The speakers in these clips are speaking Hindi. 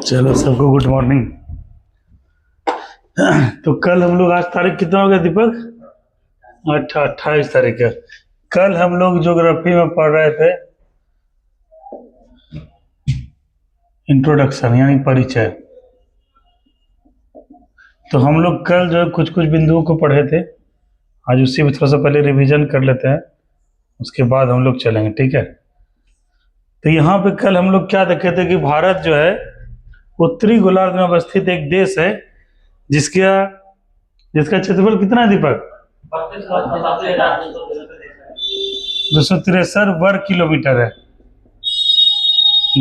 चलो सबको गुड मॉर्निंग। तो कल हम लोग, आज तारीख कितना हो गया दीपक? 28 तारीख है। कल हम लोग ज्योग्राफी में पढ़ रहे थे इंट्रोडक्शन यानी परिचय। तो हम लोग कल जो कुछ कुछ बिंदुओं को पढ़े थे, आज उसी में थोड़ा सा पहले रिवीजन कर लेते हैं, उसके बाद हम लोग चलेंगे, ठीक है। तो यहाँ पे कल हम लोग क्या देखे थे कि भारत जो है उत्तरी गोलार्ध में अवस्थित एक देश है जिसका क्षेत्रफल कितना है दीपक? 263 वर्ग किलोमीटर है,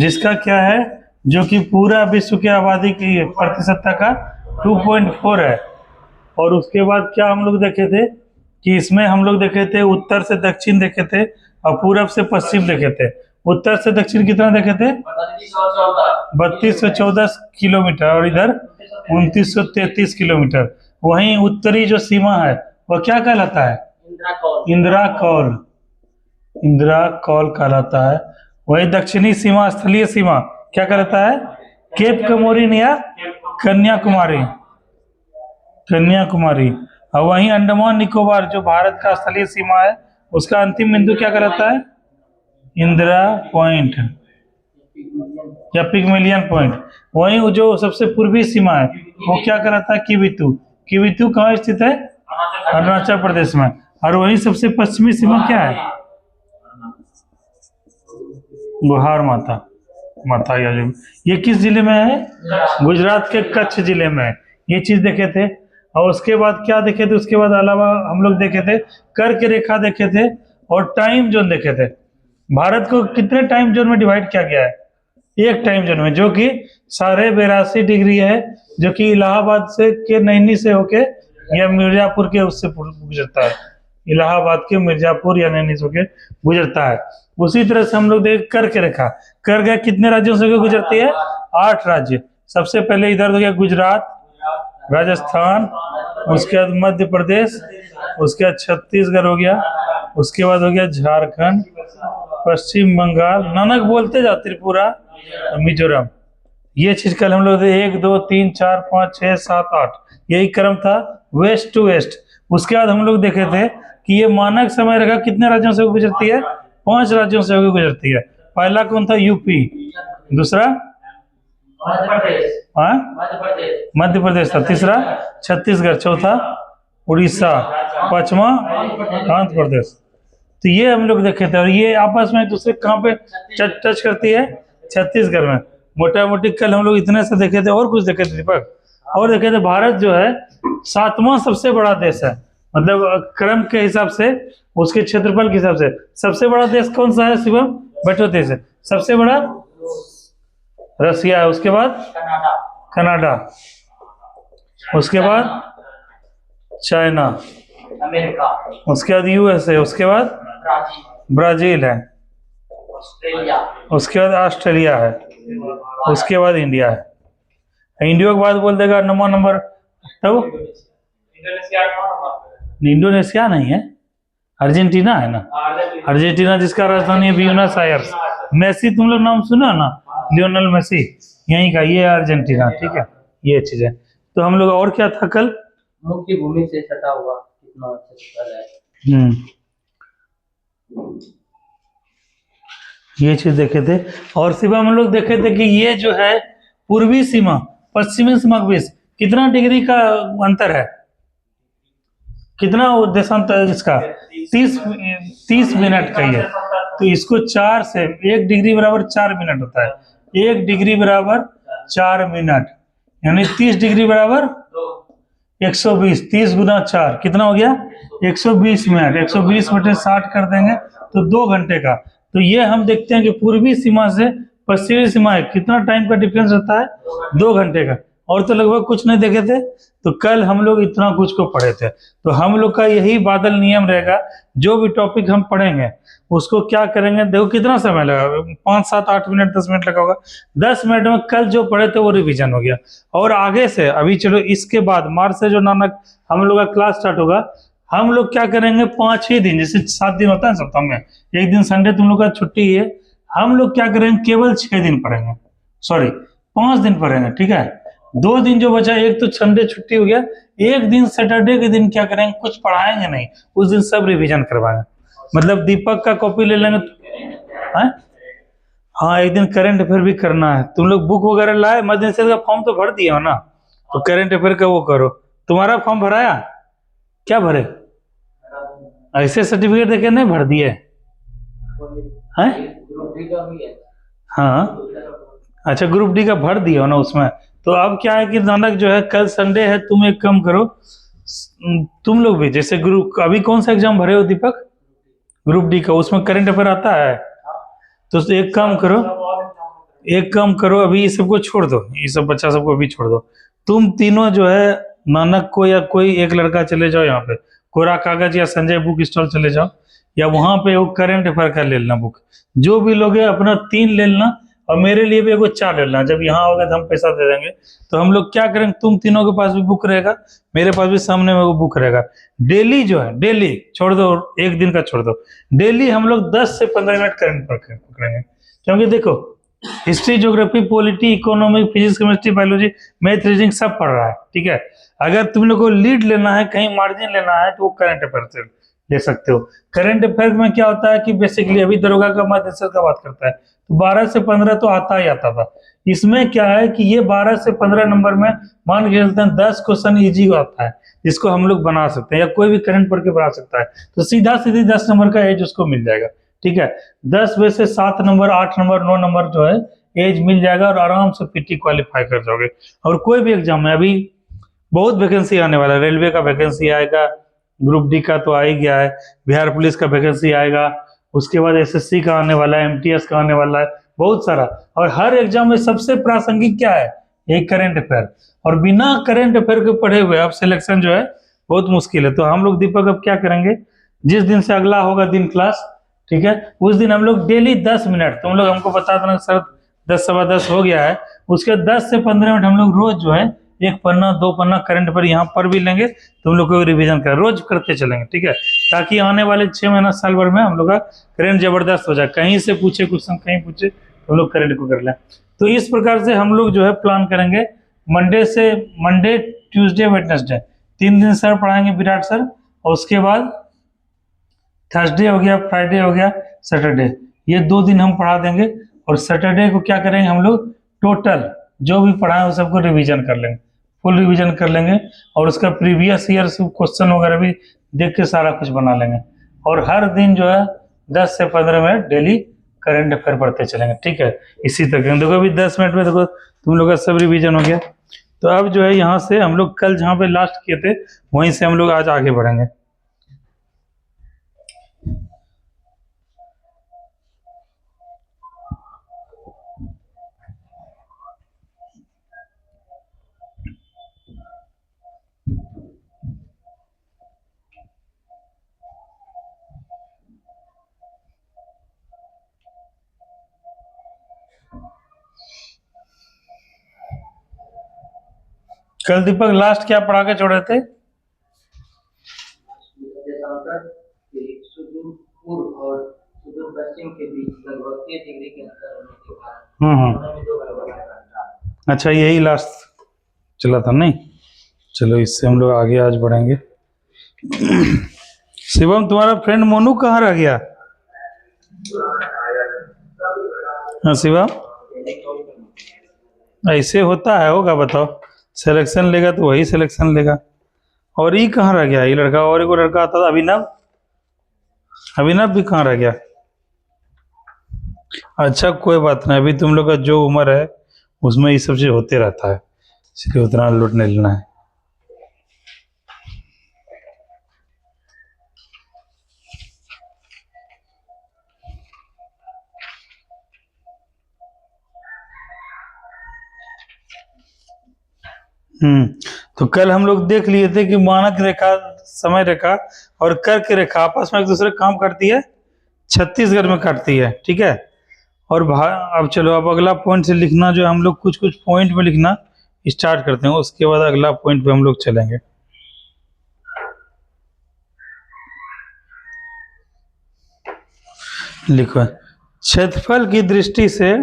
जिसका क्या है, जो कि पूरा विश्व की आबादी की प्रतिशतता का 2.4 है। और उसके बाद क्या हम लोग देखे थे कि इसमें हम लोग देखे थे उत्तर से दक्षिण देखे थे और पूरब से पश्चिम देखे थे। उत्तर से दक्षिण कितना देखे थे? 3214 किलोमीटर और इधर 2933 किलोमीटर। वहीं उत्तरी जो सीमा है वह क्या कहलाता है? इंदिरा कौल कहलाता है। वही दक्षिणी सीमा, स्थलीय सीमा क्या कहलाता है? केप कमोरिन या कन्याकुमारी। और वहीं अंडमान निकोबार जो भारत का स्थलीय सीमा है, उसका अंतिम बिंदु क्या कहलाता है? इंदिरा पॉइंट या पिगमेलियन पॉइंट। वहीं वो जो सबसे पूर्वी सीमा है वो क्या कहलाता है? किवितु कहाँ स्थित है? अरुणाचल प्रदेश में। और वहीं सबसे पश्चिमी सीमा क्या है? गुहार माता ये किस जिले में है? गुजरात के कच्छ जिले में। ये चीज देखे थे। और उसके बाद क्या देखे थे? उसके बाद अलावा हम लोग देखे थे कर्क रेखा देखे थे और टाइम जोन देखे थे। भारत को कितने टाइम जोन में डिवाइड किया गया है? एक टाइम जोन में, जो कि 82.5 डिग्री है, जो कि इलाहाबाद से के नैनी से होके या मिर्जापुर के उससे गुजरता है। इलाहाबाद के मिर्जापुर या नैनी से होके गुजरता है। उसी तरह से हम लोग देख कर्क रेखा, कर्क कितने राज्यों से गुजरती है? 8 राज्य। सबसे पहले इधर हो गया गुजरात, राजस्थान, उसके बाद मध्य प्रदेश, उसके बाद छत्तीसगढ़ हो गया, उसके बाद हो गया झारखंड, पश्चिम बंगाल, नानक बोलते जाओ, त्रिपुरा, मिजोरम। ये चीज कल हम लोग 1 2 3 4 5 6 7 8 यही क्रम था, वेस्ट टू वेस्ट। उसके बाद हम लोग देखे थे कि ये मानक समय रेखा कितने राज्यों से गुजरती है? 5 राज्यों से होकर गुजरती है। पहला कौन था? यूपी। दूसरा मध्य प्रदेश था। तीसरा छत्तीसगढ़। चौथा उड़ीसा। पांचवा आंध्र प्रदेश। तो ये हम लोग देखे थे। और ये आपस में दूसरे कहाँ पे टच करती है? छत्तीसगढ़ में। मोटा मोटी कल हम लोग इतने से देखे थे। और कुछ देखे थे दीपक? और देखे थे भारत जो है 7वां सबसे बड़ा देश है, मतलब क्रम के हिसाब से, उसके क्षेत्रफल के हिसाब से। सबसे बड़ा देश कौन सा है शिवम? बैठो देश है। सबसे बड़ा रसिया है, उसके बाद कनाडा, उसके बाद चाइना, उसके बाद यूएसए, उसके बाद ब्राजील है, उसके बाद ऑस्ट्रेलिया है, उसके बाद इंडिया है। इंडिया के बाद बोल देगा 9वां नंबर, तब इंडोनेशिया नहीं है, अर्जेंटीना है ना। अर्जेंटीना जिसका राजधानी है ब्यूनस आयर्स। मेसी तुम लोग नाम सुना ना, लियोनेल मेसी, यहीं का, ये अर्जेंटीना, ठीक है। ये चीज है। तो हम लोग और क्या था कल? मुख्य भूमि से सटा हुआ कितना क्षेत्रफल है। ये चीज देखे थे। और सिवा हम लोग देखे थे कि ये जो है पूर्वी सीमा पश्चिमी सीमा के बीच कितना डिग्री का अंतर है? कितना देशांतर इसका? 30 मिनट का ही है। तो इसको 4 से 1 डिग्री बराबर 4 मिनट होता है। 1 डिग्री बराबर 4 मिनट, यानी 30 डिग्री बराबर 120। 30 गुना 4 कितना हो गया? 120 मिनट। 120 बटे 60 कर देंगे तो 2 घंटे का। तो ये हम देखते हैं कि पूर्वी सीमा से पश्चिमी सीमा है कितना टाइम का डिफरेंस रहता है? 2 घंटे का। और तो लगभग कुछ नहीं देखे थे। तो कल हम लोग इतना कुछ को पढ़े थे। तो हम लोग का यही बादल नियम रहेगा, जो भी टॉपिक हम पढ़ेंगे उसको क्या करेंगे, देखो कितना समय लगा, 5 7 8 मिनट 10 मिनट लगा होगा। 10 मिनट में कल जो पढ़े थे वो रिवीजन हो गया। और आगे से अभी चलो, इसके बाद मार्च से जो नानक हम लोग का क्लास स्टार्ट होगा, हम लोग क्या करेंगे 5 ही दिन, जैसे 7 दिन होता है सप्ताह में, एक दिन संडे तुम लोग का छुट्टी है, हम लोग क्या करेंगे केवल 6 दिन पढ़ेंगे, सॉरी 5 दिन पढ़ेंगे, ठीक है। 2 दिन जो बचा, एक तो संडे छुट्टी हो गया, एक दिन सैटरडे के दिन क्या करेंगे, कुछ पढ़ाएंगे नहीं, उस दिन सब रिवीजन करवाएंगे। मतलब दीपक का कॉपी ले लेंगे। हाँ हाँ, एक दिन करंट अफेयर भी करना है। तुम लोग बुक वगैरह लाए, मध्य निषेध का फॉर्म तो भर दिए हो ना, तो करंट अफेयर का वो करो। तुम्हारा फॉर्म भराया, क्या भरे? ऐसे सर्टिफिकेट देके नहीं भर दिए हैं? ग्रुप डी का भी है। हाँ अच्छा, ग्रुप डी का भर दिया हो ना उसमें। तो अब क्या है कि नानक जो है, कल संडे है, तुम एक काम करो, तुम लोग भी जैसे ग्रुप, अभी कौन सा एग्जाम भरे हो दीपक? ग्रुप डी का, उसमें करंट अफेयर आता है। तो एक काम करो, एक काम करो, अभी ये सबको छोड़ दो, ये सब बच्चा सबको अभी छोड़ दो। तुम तीनों जो है, नानक को या कोई एक लड़का चले जाओ यहाँ पे कोरा कागज या संजय बुक स्टॉल चले जाओ, या वहां पे वो करंट अफेयर का ले लेना बुक। जो भी लोग है अपना 3 ले लेना, और मेरे लिए भी एगो 4 ले लेना। जब यहाँ आओगे तो हम पैसा दे देंगे। तो हम लोग क्या करेंगे, तुम तीनों के पास भी बुक रहेगा, मेरे पास भी सामने में वो बुक रहेगा। डेली जो है, डेली छोड़ दो, एक दिन का छोड़ दो, डेली हम लोग 10 से 15 मिनट करंट पकड़ेंगे। क्योंकि देखो, history, geography, polity, economy, physics, chemistry, biology, math, reasoning सब पढ़ रहा है, ठीक है। अगर तुम लोग को लीड लेना है, कहीं मार्जिन लेना है, तो वो करंट अफेयर से ले सकते हो। करंट अफेयर में क्या होता है कि बेसिकली अभी दरोगा का मध्य निषेध का बात करता है, तो 12 से 15 तो आता ही आता था। इसमें क्या है कि ये 12 से 15 नंबर में मान के चलते हैं 10 क्वेश्चन इजी आता है, जिसको हम लोग बना सकते हैं, या कोई भी करंट पढ़ के बना सकता है। तो सीधा सीधी 10 नंबर का एज उसको मिल जाएगा, ठीक है। 10 में से 7 नंबर, 8 नंबर, 9 नंबर जो है एज मिल जाएगा, और आराम से पीटी क्वालिफाई कर जाओगे। और कोई भी एग्जाम में अभी बहुत वैकेंसी आने वाला है, रेलवे का वैकेंसी आएगा, ग्रुप डी का तो आ ही गया है, बिहार पुलिस का वैकेंसी आएगा, उसके बाद एसएससी का आने वाला है, एमटीएस का आने वाला है, बहुत सारा। और हर एग्जाम में सबसे प्रासंगिक क्या है, एक करंट अफेयर। और बिना करंट अफेयर के पढ़े हुए अब सिलेक्शन जो है बहुत मुश्किल है। तो हम लोग दीपक अब क्या करेंगे, जिस दिन से अगला होगा दिन क्लास, ठीक है, उस दिन हम लोग डेली 10 मिनट, तुम लोग हमको बता देना सर 10 सवा 10 हो गया है, उसके 10 से 15 मिनट हम लोग रोज जो है 1 पन्ना 2 पन्ना करंट पर यहाँ पर भी लेंगे, तुम लोग को रिवीजन कर रोज करते चलेंगे, ठीक है। ताकि आने वाले 6 महीना साल भर में हम लोग का करंट जबरदस्त हो जाए, कहीं से पूछे क्वेश्चन, कहीं पूछे, हम लोग करंट को कर लें। तो इस प्रकार से हम लोग जो है प्लान करेंगे, मंडे ट्यूसडे वेडनेसडे 3 दिन सर पढ़ाएंगे, विराट सर, और उसके बाद थर्सडे हो गया, फ्राइडे हो गया, सैटरडे, ये 2 दिन हम पढ़ा देंगे। और सैटरडे को क्या करेंगे हम लोग, टोटल जो भी पढ़ा है वो सबको रिवीजन कर लेंगे, फुल रिवीजन कर लेंगे, और उसका प्रीवियस ईयर क्वेश्चन वगैरह भी देख के सारा कुछ बना लेंगे। और हर दिन जो है 10 से 15 मिनट डेली करंट अफेयर पढ़ते चलेंगे, ठीक है। इसी तरह देखो, अभी 10 मिनट में देखो तुम लोग का सब रिवीजन हो गया। तो अब जो है यहाँ से हम लोग कल जहाँ पे लास्ट किए थे वहीं से हम लोग आज आगे बढ़ेंगे। कल दीपक लास्ट क्या पढ़ा के छोड़े थे? सुदूर पूर्व और सुदूर पश्चिम के बीच लगभग 30 डिग्री के अंतर होने के कारण उन्होंने 2 गड़बड़ियां घटा। अच्छा, यही लास्ट चला था नहीं? चलो इससे हम लोग आगे आज बढ़ेंगे। शिवम, तुम्हारा फ्रेंड मोनू कहाँ रह गया? हाँ शिवम, ऐसे होता है, होगा बताओ, सिलेक्शन लेगा तो वही सिलेक्शन लेगा। और ये कहाँ रह गया, ये लड़का, और एक लड़का आता था अभिनव, अभिनव भी कहाँ रह गया? अच्छा कोई बात नहीं, अभी तुम लोग का जो उम्र है उसमें ये सब चीज होते रहता है, इसलिए उतना लूट नहीं लेना है। तो कल हम लोग देख लिए थे कि मानक रेखा, समय रेखा और कर्क रेखा आपस में एक दूसरे काम करती है, छत्तीसगढ़ में काटती है, ठीक है। और अब चलो, अब अगला पॉइंट से लिखना जो हम लोग कुछ कुछ पॉइंट में लिखना स्टार्ट करते हैं, उसके बाद अगला पॉइंट पे हम लोग चलेंगे। लिखो, क्षेत्रफल की दृष्टि से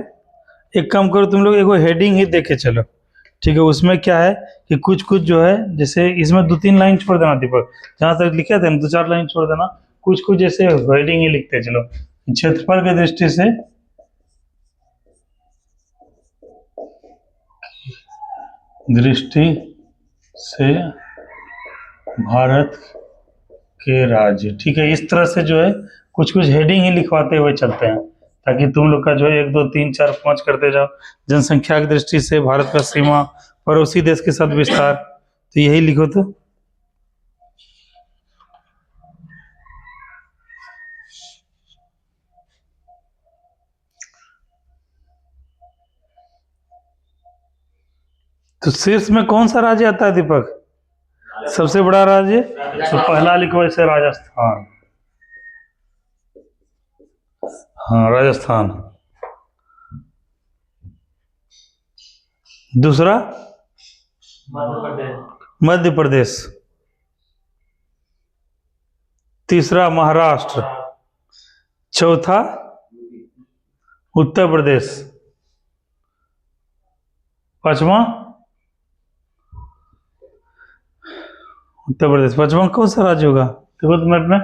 एक काम करो तुम लोग, एगो हेडिंग ही देखे चलो, ठीक है। उसमें क्या है कि कुछ कुछ जो है, जैसे इसमें 2-3 लाइन छोड़ देना दीपक, जहाँ तक लिखे थे ना 2-4 लाइन छोड़ देना, कुछ कुछ जैसे हेडिंग ही लिखते चलो। क्षेत्रफल की दृष्टि से भारत के राज्य, ठीक है। इस तरह से जो है कुछ कुछ हेडिंग ही लिखवाते हुए चलते हैं, ताकि तुम लोग का जो है 1 2 3 4 5 करते जाओ। जनसंख्या की दृष्टि से भारत का सीमा, पड़ोसी देश के साथ विस्तार, तो यही लिखो। तो शीर्ष में कौन सा राज्य आता है दीपक? सबसे बड़ा राज्य, तो पहला लिखो ऐसे राजस्थान। हाँ राजस्थान। दूसरा मध्य प्रदेश। तीसरा महाराष्ट्र। चौथा उत्तर प्रदेश। पांचवा उत्तर प्रदेश। पांचवा कौन सा राज्य होगा देखो तो मैप में।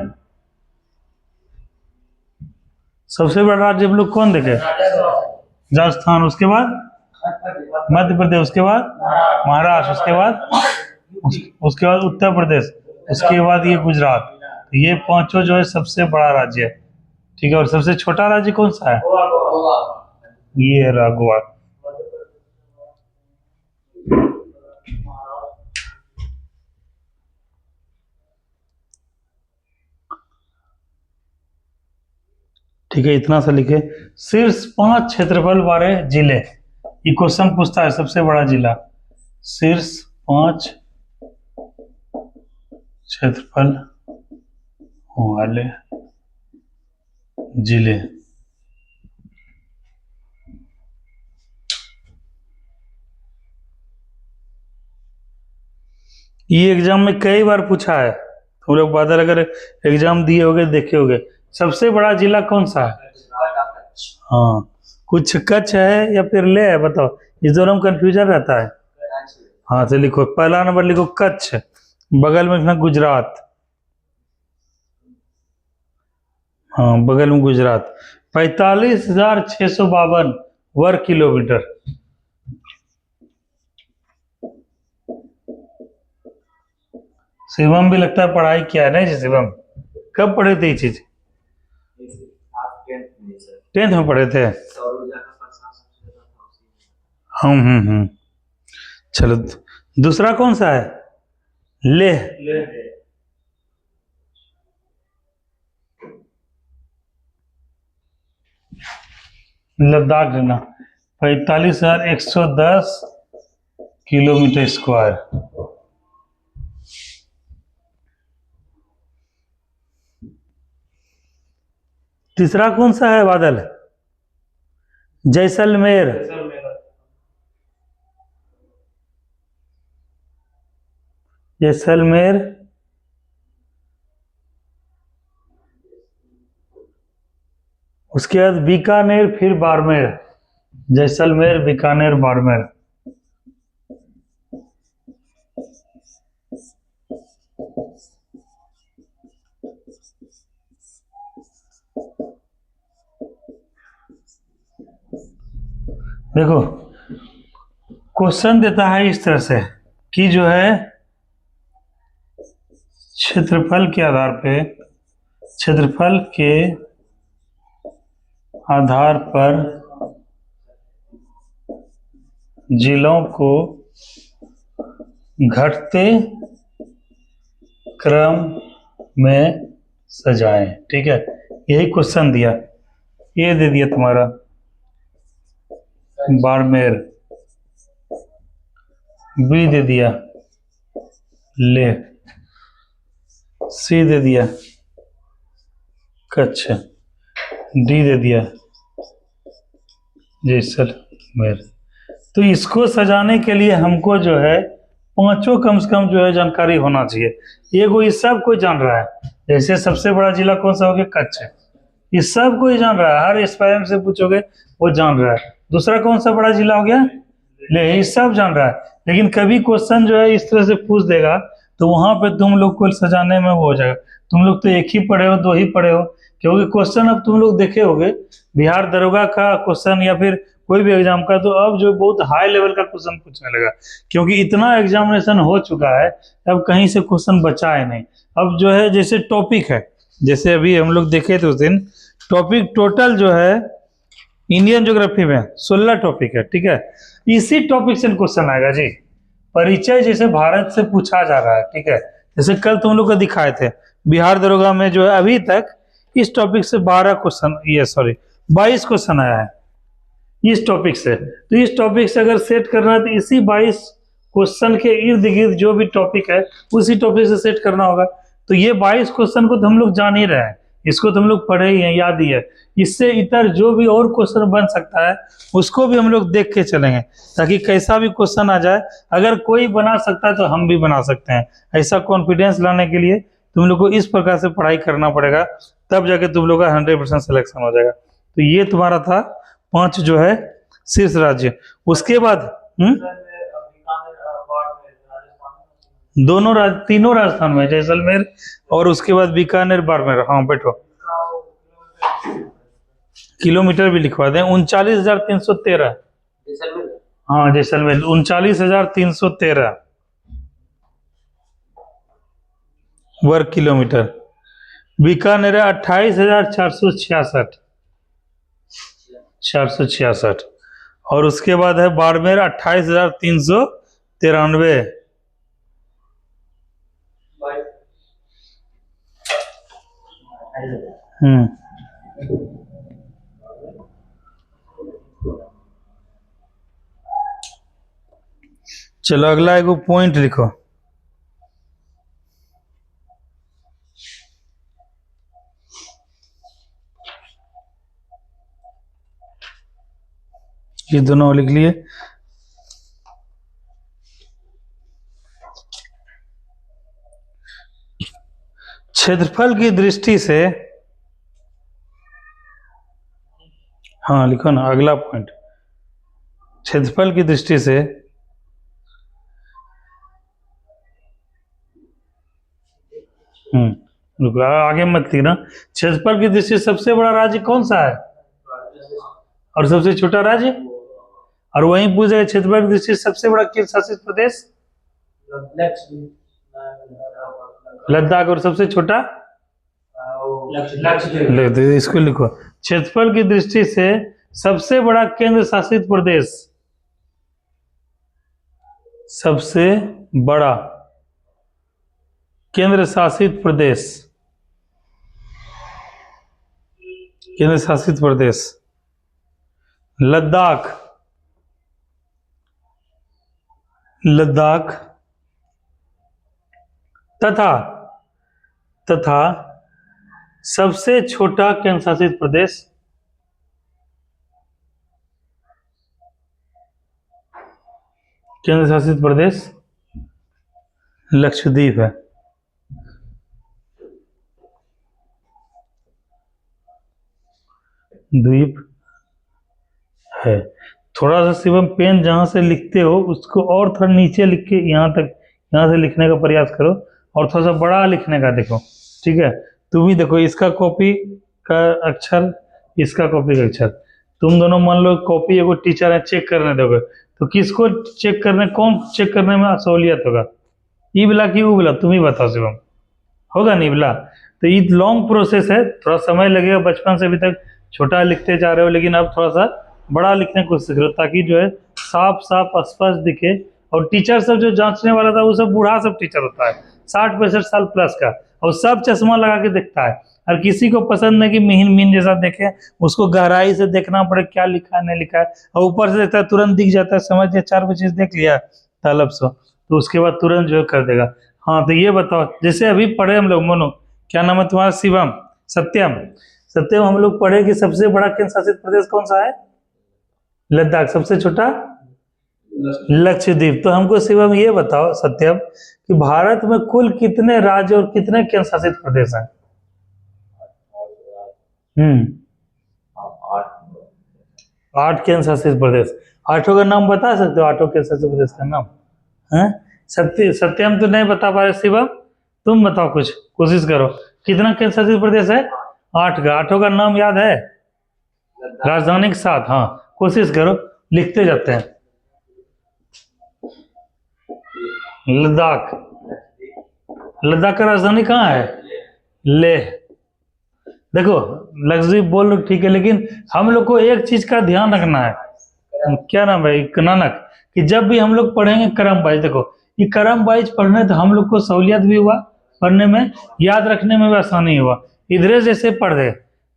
सबसे बड़ा राज्य हम लोग कौन देखे? राजस्थान। उसके बाद मध्य प्रदेश। उसके बाद महाराष्ट्र। उसके बाद उसके बाद उत्तर प्रदेश। उसके बाद ये गुजरात। तो ये पांचों जो है सबसे बड़ा राज्य है, ठीक है। और सबसे छोटा राज्य कौन सा है? ये रहा गोवा। ठीक है, इतना सा लिखे। शीर्ष 5 क्षेत्रफल वाले जिले, ये क्वेश्चन पूछता है सबसे बड़ा जिला। शीर्ष 5 क्षेत्रफल वाले जिले। ये एग्जाम में कई बार पूछा है, तुम लोग बादल अगर एग्जाम दिए होगे देखे होगे। सबसे बड़ा जिला कौन सा है? हाँ, कुछ कच्छ है या फिर ले है, बताओ। इस दोनों में कंफ्यूजन रहता है। हाँ तो लिखो, पहला नंबर लिखो कच्छ, बगल में लिखना गुजरात। हाँ बगल में गुजरात। 45,652 वर्ग किलोमीटर। शिवम भी लगता है पढ़ाई किया है, नहीं जी शिवम? कब पढ़े थे ये चीज? 10th में पढ़े थे। चलो दूसरा कौन सा है? लेह। लद्दाख लेना। 45,110 किलोमीटर स्क्वायर। तीसरा कौन सा है बादल? जैसलमेर। जैसलमेर। उसके बाद बीकानेर, फिर बाड़मेर। जैसलमेर, बीकानेर, बाड़मेर। देखो क्वेश्चन देता है इस तरह से कि जो है क्षेत्रफल के आधार पे, क्षेत्रफल के आधार पर जिलों को घटते क्रम में सजाएं, ठीक है। यही क्वेश्चन दिया, ये दे दिया तुम्हारा बाड़मेर, बी दे दिया ले, सी दे दिया कच्छ, डी दे दिया जैसलमेर। तो इसको सजाने के लिए हमको जो है पांचों कम से कम जो है जानकारी होना चाहिए। ये कोई सब कोई जान रहा है, जैसे सबसे बड़ा जिला कौन सा हो गया? कच्छ है, ये सब कोई जान रहा है। हर एस्पायरेंट से पूछोगे वो जान रहा है। दूसरा कौन सा बड़ा जिला हो गया? ले, ये सब जान रहा है, लेकिन कभी क्वेश्चन जो है इस तरह से पूछ देगा तो वहां पे तुम लोग को सजाने में वो हो जाएगा। तुम लोग तो एक ही पढ़े हो, दो ही पढ़े हो, क्योंकि क्वेश्चन अब तुम लोग देखे होगे बिहार दरोगा का क्वेश्चन या फिर कोई भी एग्जाम का, तो अब जो बहुत हाई लेवल का क्वेश्चन पूछने लगा, क्योंकि इतना एग्जामिनेशन हो चुका है, अब कहीं से क्वेश्चन बचा है नहीं। अब जो है जैसे टॉपिक है, जैसे अभी हम लोग देखे थे उस दिन, टॉपिक टोटल जो है इंडियन ज्योग्राफी में 16 टॉपिक है, ठीक है। इसी टॉपिक से क्वेश्चन आएगा जी। परिचय जैसे भारत से पूछा जा रहा है, ठीक है, जैसे कल तुम लोग को दिखाए थे बिहार दरोगा में जो है अभी तक इस टॉपिक से 12 क्वेश्चन, ये सॉरी 22 क्वेश्चन आया है इस टॉपिक से। तो इस टॉपिक से अगर सेट करना है तो इसी 22 क्वेश्चन के इर्द गिर्द जो भी टॉपिक है उसी टॉपिक से सेट करना होगा। तो ये 22 क्वेश्चन को तो हम लोग जान ही रहे हैं, इसको तो हम लोग पढ़े ही हैं, याद ही है। इससे इतर जो भी और क्वेश्चन बन सकता है उसको भी हम लोग देख के चलेंगे, ताकि कैसा भी क्वेश्चन आ जाए, अगर कोई बना सकता है तो हम भी बना सकते हैं। ऐसा कॉन्फिडेंस लाने के लिए तुम लोग को इस प्रकार से पढ़ाई करना पड़ेगा, तब जाके तुम लोग का 100% सिलेक्शन हो जाएगा। तो ये तुम्हारा था 5 जो है शीर्ष राज्य। उसके बाद तीनों राजस्थान में, जैसलमेर और उसके बाद बीकानेर, बाड़मेर। हाँ बैठो, किलोमीटर भी लिखवा दें। 39,313। हाँ जैसलमेर 39,313 वर्ग किलोमीटर। बीकानेर 28,466 और उसके बाद है बाड़मेर 28,393। चलो अगला एगो पॉइंट लिखो। ये दोनों लिख लिए। क्षेत्रफल की दृष्टि से, हाँ लिखो ना अगला पॉइंट, क्षेत्रफल की दृष्टि से रुको आगे मत लिखना। क्षेत्रफल की दृष्टि से सबसे बड़ा राज्य कौन सा है और सबसे छोटा राज्य, और वहीं पूछे क्षेत्रफल की दृष्टि से सबसे बड़ा केंद्र शासित प्रदेश लद्दाख, और सबसे छोटा लक्षद्वीप। इसको लिखो, क्षेत्रफल की दृष्टि से सबसे बड़ा केंद्र शासित प्रदेश, सबसे बड़ा केंद्र शासित प्रदेश, केंद्र शासित प्रदेश लद्दाख, लद्दाख तथा सबसे छोटा केंद्र शासित प्रदेश लक्षद्वीप है। द्वीप है। थोड़ा सा शिवम पेन जहां से लिखते हो उसको और थोड़ा नीचे लिख के यहाँ तक, यहाँ से लिखने का प्रयास करो, और थोड़ा सा बड़ा लिखने का देखो, ठीक है। तुम भी देखो, इसका कॉपी का अक्षर, इसका कॉपी का अक्षर, तुम दोनों मान लो कॉपी एगो टीचर है चेक करने दोगे, तो किसको चेक करने, कौन चेक करने में सहूलियत होगा, ई वाला कि वो वाला, तुम ही बताओ शिवम, होगा नहीं वाला। तो ये लॉन्ग प्रोसेस है, थोड़ा समय लगेगा, बचपन से अभी तक छोटा लिखते जा रहे हो, लेकिन अब थोड़ा सा बड़ा लिखने की कोशिश करो, ताकि जो है साफ साफ स्पष्ट दिखे। और टीचर सब जो जांचने वाला था वो सब बूढ़ा सब टीचर होता है, 60-65 साल प्लस का, और सब चश्मा लगा के देखता है, और किसी को पसंद नहीं कि मीन मीन जैसा देखे, उसको गहराई से देखना पड़े क्या लिखा है नहीं लिखा है, और ऊपर से देखता है तुरंत दिख जाता है, समझ लिया 4 चीज देख लिया तलब से, तो उसके बाद तुरंत जो है कर देगा। हाँ तो ये बताओ, जैसे अभी पढ़े हम लोग, मोनो क्या नाम है तुम्हारा, शिवम, सत्यम हम लोग पढ़े कि सबसे बड़ा केंद्र शासित प्रदेश कौन सा है, लद्दाख, सबसे छोटा लक्षद्वीप। तो हमको शिवम ये बताओ सत्यम कि भारत में कुल कितने राज्य और कितने केंद्र शासित प्रदेश हैं? 8 8 केंद्र शासित प्रदेश। 8 का नाम बता सकते हो? 8 केंद्र शासित प्रदेश का नाम है? सत्यम तो नहीं बता पा रहे। शिवम तुम बताओ, कुछ कोशिश करो। कितना केंद्र शासित प्रदेश है? 8 का। 8 का नाम याद है? राजधानी के साथ। हाँ कोशिश करो, लिखते जाते हैं। लद्दाख। लद्दाख का राजधानी कहाँ है? लेह। देखो लग्जरी बोल लो ठीक है, लेकिन हम लोग को एक चीज का ध्यान रखना है। क्या नाम है नानक, कि जब भी हम लोग पढ़ेंगे क्रम वाइज, देखो ये क्रम वाइज पढ़ने तो हम लोग को सहूलियत भी हुआ, पढ़ने में याद रखने में भी आसानी हुआ। इधर जैसे पढ़ रहे,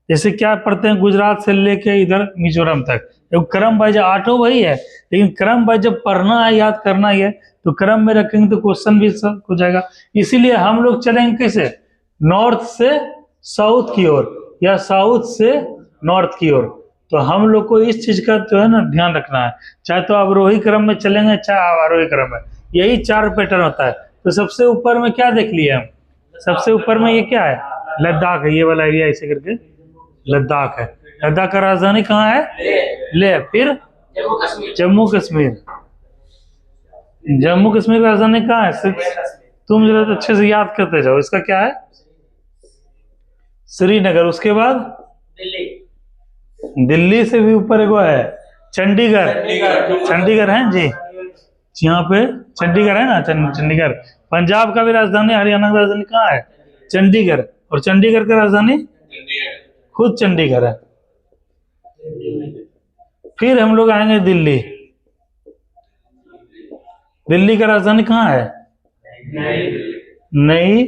जैसे क्या पढ़ते हैं गुजरात से लेके इधर मिजोरम तक, क्रम वाइज 8 वही है, लेकिन क्रम वाइज जब पढ़ना है याद करना ही है तो क्रम में रखेंगे तो क्वेश्चन भी सब हो जाएगा। इसीलिए हम लोग चलेंगे कैसे? नॉर्थ से साउथ की ओर या साउथ से नॉर्थ की ओर। तो हम लोग को इस चीज का जो है ना ध्यान रखना है, चाहे तो अवरोही क्रम में चलेंगे चाहे आरोही क्रम में, यही 4 पैटर्न होता है। तो सबसे ऊपर में क्या देख लिए हम? सबसे ऊपर में ये क्या है? लद्दाख है, ये वाला एरिया ऐसे करके लद्दाख है। लद्दाख का राजधानी कहाँ है? ले। फिर जम्मू कश्मीर। जम्मू कश्मीर की राजधानी कहाँ है? तुम जरा अच्छे से याद करते जाओ, इसका क्या है? श्रीनगर। उसके बाद दिल्ली से भी ऊपर एक है चंडीगढ़। चंडीगढ़ है जी, यहाँ पे चंडीगढ़ है ना, चंडीगढ़। पंजाब का भी राजधानी, हरियाणा का राजधानी कहाँ है? चंडीगढ़। और चंडीगढ़ का राजधानी खुद चंडीगढ़ है। फिर हम लोग आएंगे दिल्ली। दिल्ली का राजधानी कहाँ है? नई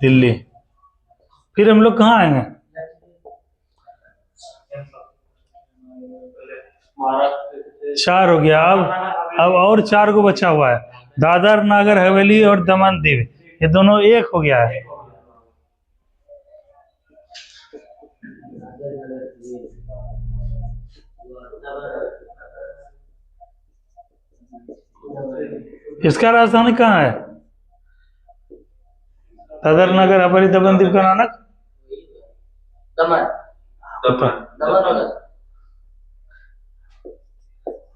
दिल्ली। फिर हम लोग कहाँ आएंगे? चार हो गया। अब और 4 को बचा हुआ है, दादर नागर हवेली और दमन दीव, ये दोनों एक हो गया है। इसका राजधानी कहाँ है? दादर नगर हवेली दमन दीव का नानक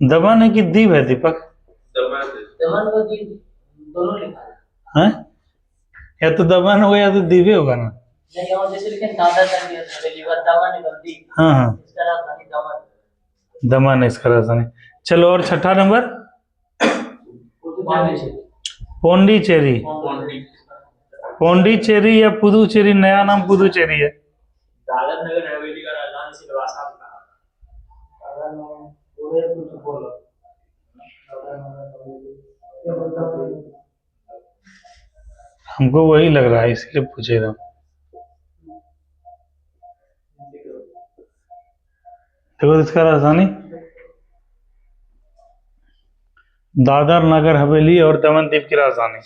दमन है कि दीव है दीपक? दमन और दीव दोनों लिखा है, या तो दमन होगा या तो दीव होगा ना। नहीं, और जैसे लिखे दादर नगर हवेली व दमन और दीव। हाँ हाँ, इसका राजधानी दमन। दमन है इसका राजधानी। चलो और 6ठा नंबर पौंडीचेरी। पौंडीचेरी या पुदुचेरी, नया नाम पुदुचेरी है। दादर नगर हवेली का राजधानी सिलवासा था। दादर नगर पूरे कुछ बोलो। दादर नगर हवेली ये बोलता हमको वही लग रहा है, इसलिए पूछे रहा हूँ। देखो इसका राजधानी दादर नगर हवेली और दमन दीव की राजधानी।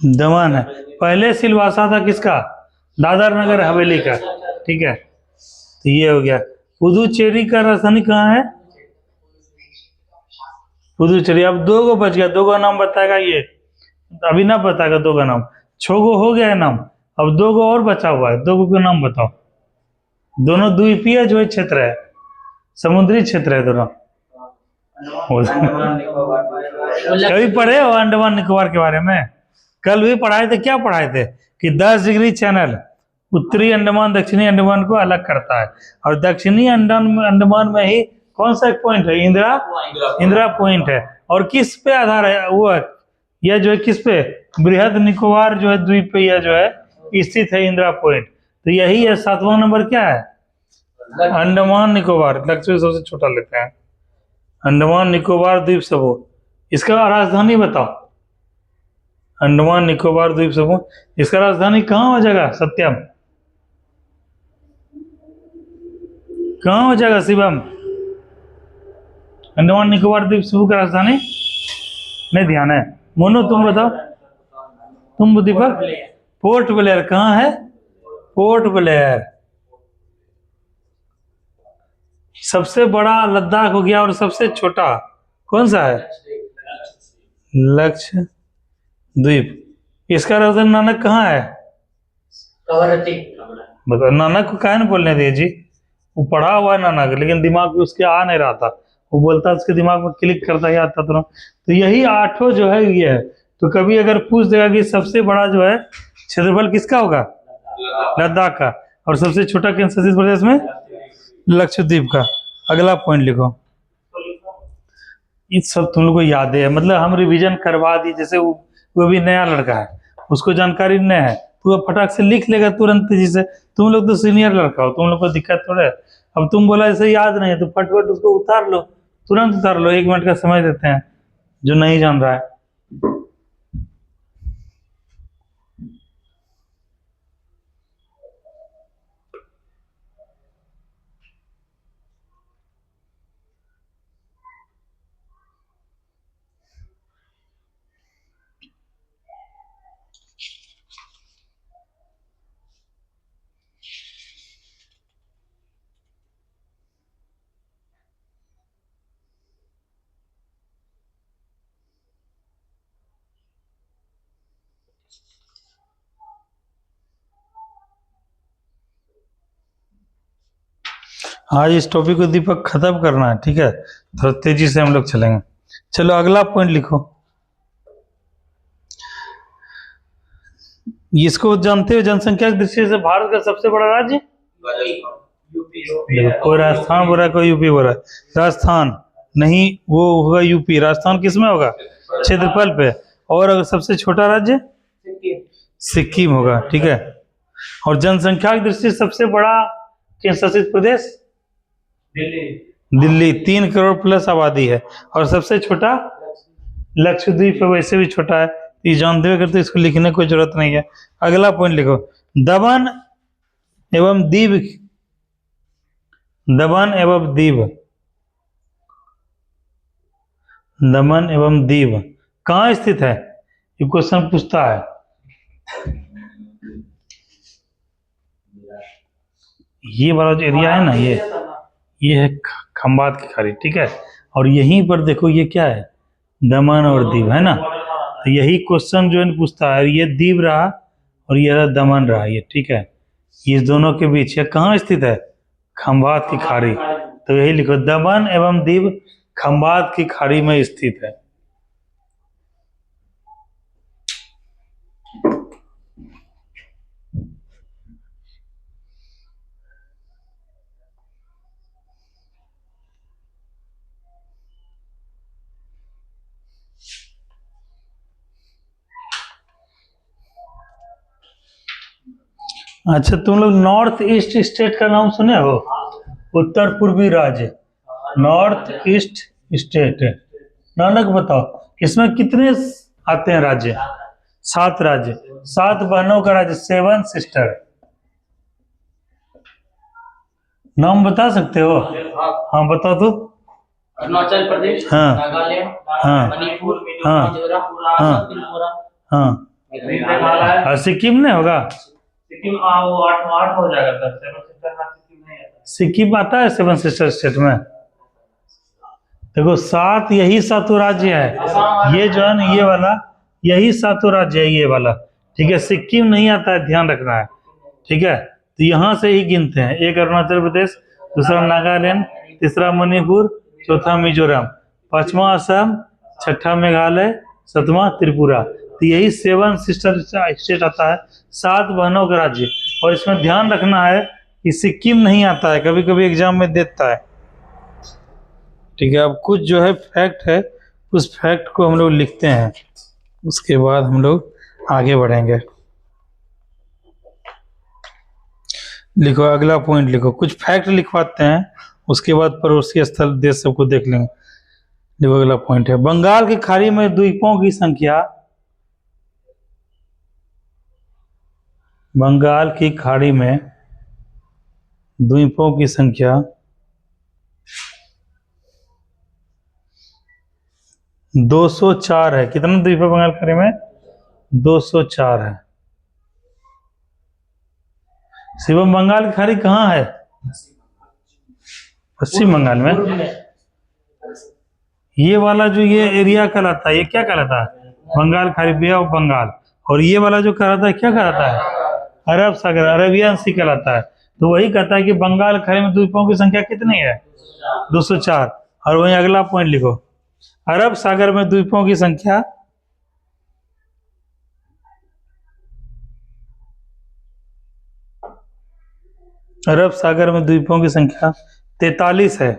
दमन है। पहले सिलवासा था किसका? दादर नगर हवेली का। ठीक है, तो ये हो गया। पुदुचेरी का राजधानी कहाँ है? पुदुचेरी। अब 2 को बच गया, 2 का नाम बताएगा ये, अभी ना बताएगा 2 का नाम। 6 को हो गया है नाम, अब 2 को और बचा हुआ है। 2 को नाम बताओ। दोनों द्वीपीय जो है क्षेत्र है, समुद्री क्षेत्र है दोनों। कभी पढ़े हो अंडमान निकोबार के बारे में? कल भी पढ़ाए थे। क्या पढ़ाए थे? कि 10 डिग्री चैनल उत्तरी अंडमान दक्षिणी अंडमान को अलग करता है, और दक्षिणी अंडमान में ही कौन सा एक पॉइंट है? इंदिरा पॉइंट है। और किस पे आधार है वो? यह जो है किस पे? बृहद निकोबार जो है द्वीप पे यह जो है स्थित है, इंदिरा पॉइंट। तो यही है। 7वां नंबर क्या है? अंडमान निकोबार। लक्ष्य सबसे छोटा लेते हैं, अंडमान निकोबार द्वीप समूह। इसका राजधानी बताओ। अंडमान निकोबार द्वीप समूह, इसका राजधानी कहाँ हो जाएगा? सत्यम कहाँ हो जाएगा? शिवम, अंडमान निकोबार द्वीप समूह का राजधानी नहीं ध्यान है। मोनू तुम बताओ, तुम दीपक। Port Blair. कहाँ है? Port Blair. सबसे बड़ा लद्दाख हो गया, और सबसे छोटा कौन सा है? लक्षद्वीप। इसका राजधानी नानक कहाँ है? कवरत्ती। बताओ, नानक को काहे न बोलने दिए जी? वो पढ़ा हुआ है नानक, लेकिन दिमाग में उसके आ नहीं रहा था। वो बोलता उसके दिमाग में क्लिक करता ही आता तुरंत। तो यही आठों जो है ये है। तो कभी अगर पूछ देगा कि सबसे बड़ा जो है क्षेत्रफल किसका होगा? लद्दाख का। और सबसे छोटा केंद्र शासित प्रदेश में लक्षद्वीप का। अगला पॉइंट लिखो। ये सब तुम लोग को याद है, मतलब हम रिवीजन करवा दी। जैसे वो भी नया लड़का है, उसको जानकारी नहीं है, तो वो फटाक से लिख लेगा तुरंत तेजी से। तुम लोग तो सीनियर लड़का हो, तुम लोग को दिक्कत थोड़ा है। अब तुम बोला जैसे याद नहीं है तो फटफट उसको उतार लो, तुरंत उतार लो। 1 मिनट का समय देते हैं जो नहीं जान रहा है। आज इस टॉपिक को दीपक खत्म करना है, ठीक है? थोड़ा तेजी से हम लोग चलेंगे। चलो अगला पॉइंट लिखो। इसको जानते हो, जनसंख्या की दृष्टि से भारत का सबसे बड़ा राज्य? देखो, कोई राजस्थान बोल रहा है, कोई यूपी बोल रहा है। राजस्थान नहीं, वो होगा यूपी। राजस्थान किस में होगा? क्षेत्रफल पे। और अगर सबसे छोटा राज्य सिक्किम होगा, ठीक है? और जनसंख्या की दृष्टि से सबसे बड़ा केंद्र शासित प्रदेश दिल्ली। 3 करोड़ प्लस आबादी है। और सबसे छोटा लक्षद्वीप है, वैसे भी छोटा है। ये जानते हुए करते, इसको लिखने की कोई जरूरत नहीं है। अगला पॉइंट लिखो। दमन एवं दीव। दमन एवं दीव। दमन एवं दीव कहाँ स्थित है? ये क्वेश्चन पूछता है। ये वाला जो एरिया है ना, ये है खंबात की खाड़ी, ठीक है? और यहीं पर देखो ये क्या है? दमन और दीव है ना। तो यही क्वेश्चन जो है पूछता है। ये दीव रहा और ये रहा दमन रहा, ये ठीक है? ये दोनों के बीच ये कहाँ स्थित है? खंबात की खाड़ी। तो यही लिखो, दमन एवं दीव खंबात की खाड़ी में स्थित है। अच्छा, तुम लोग नॉर्थ ईस्ट स्टेट का नाम सुने हो? उत्तर पूर्वी राज्य, नॉर्थ ईस्ट स्टेट। नानक बताओ, इसमें कितने आते हैं राज्य? 7 राज्य। 7 बहनों का राज्य, 7 सिस्टर। नाम बता सकते हो? हाँ बताओ तो। अरुणाचल प्रदेश, हाँ, नागालैंड, हाँ, मणिपुर, हाँ, मिजोरम, हाँ, असम, त्रिपुरा, हाँ। मेघालय। और सिक्किम नहीं होगा? सिक्किम वो 8 हो जाएगा सर। 7 सिस्टर में सिक्किम नहीं आता। सिक्किम आता है 7 सिस्टर स्टेट में? देखो 7, यही 7 राज्य है। ये जो है ना, ये वाला यही 7 राज्य है, ये वाला, ठीक है? सिक्किम नहीं आता है, ध्यान रखना है, ठीक है? तो यहाँ से ही गिनते हैं। एक अरुणाचल प्रदेश, दूसरा नागालैंड, तीसरा मणिपुर, चौथा मिजोरम, पांचवा असम, छठा मेघालय, 7वां त्रिपुरा। तो यही 7 सिस्टर स्टेट आता है, 7 बहनों का राज्य। और इसमें ध्यान रखना है कि सिक्किम नहीं आता है, कभी कभी एग्जाम में देता है, ठीक है? अब कुछ जो है फैक्ट है, उस फैक्ट को हम लोग लिखते हैं, उसके बाद हम लोग आगे बढ़ेंगे। लिखो अगला पॉइंट लिखो। कुछ फैक्ट लिखवाते हैं, उसके बाद पड़ोसी स्थल देश सबको देख लेंगे। देखो अगला पॉइंट है, बंगाल की खाड़ी में द्वीपों की संख्या। बंगाल की खाड़ी में द्वीपों की संख्या 204 है। कितना द्वीप है बंगाल की खाड़ी में? 204 है। शिवम, बंगाल की खाड़ी कहाँ है? पश्चिम बंगाल में। ये वाला जो ये एरिया कहलाता है, ये क्या कहलाता है? बंगाल खाड़ी, बे ऑफ बंगाल। और ये वाला जो कहलाता है क्या कहलाता है, अरब सागर, अरेबियन सी कहलाता है। तो वही कहता है कि बंगाल खाड़ी में द्वीपों की संख्या कितनी है, 204। और वहीं अगला पॉइंट लिखो, अरब सागर में द्वीपों की संख्या अरब सागर में द्वीपों की संख्या 43 है।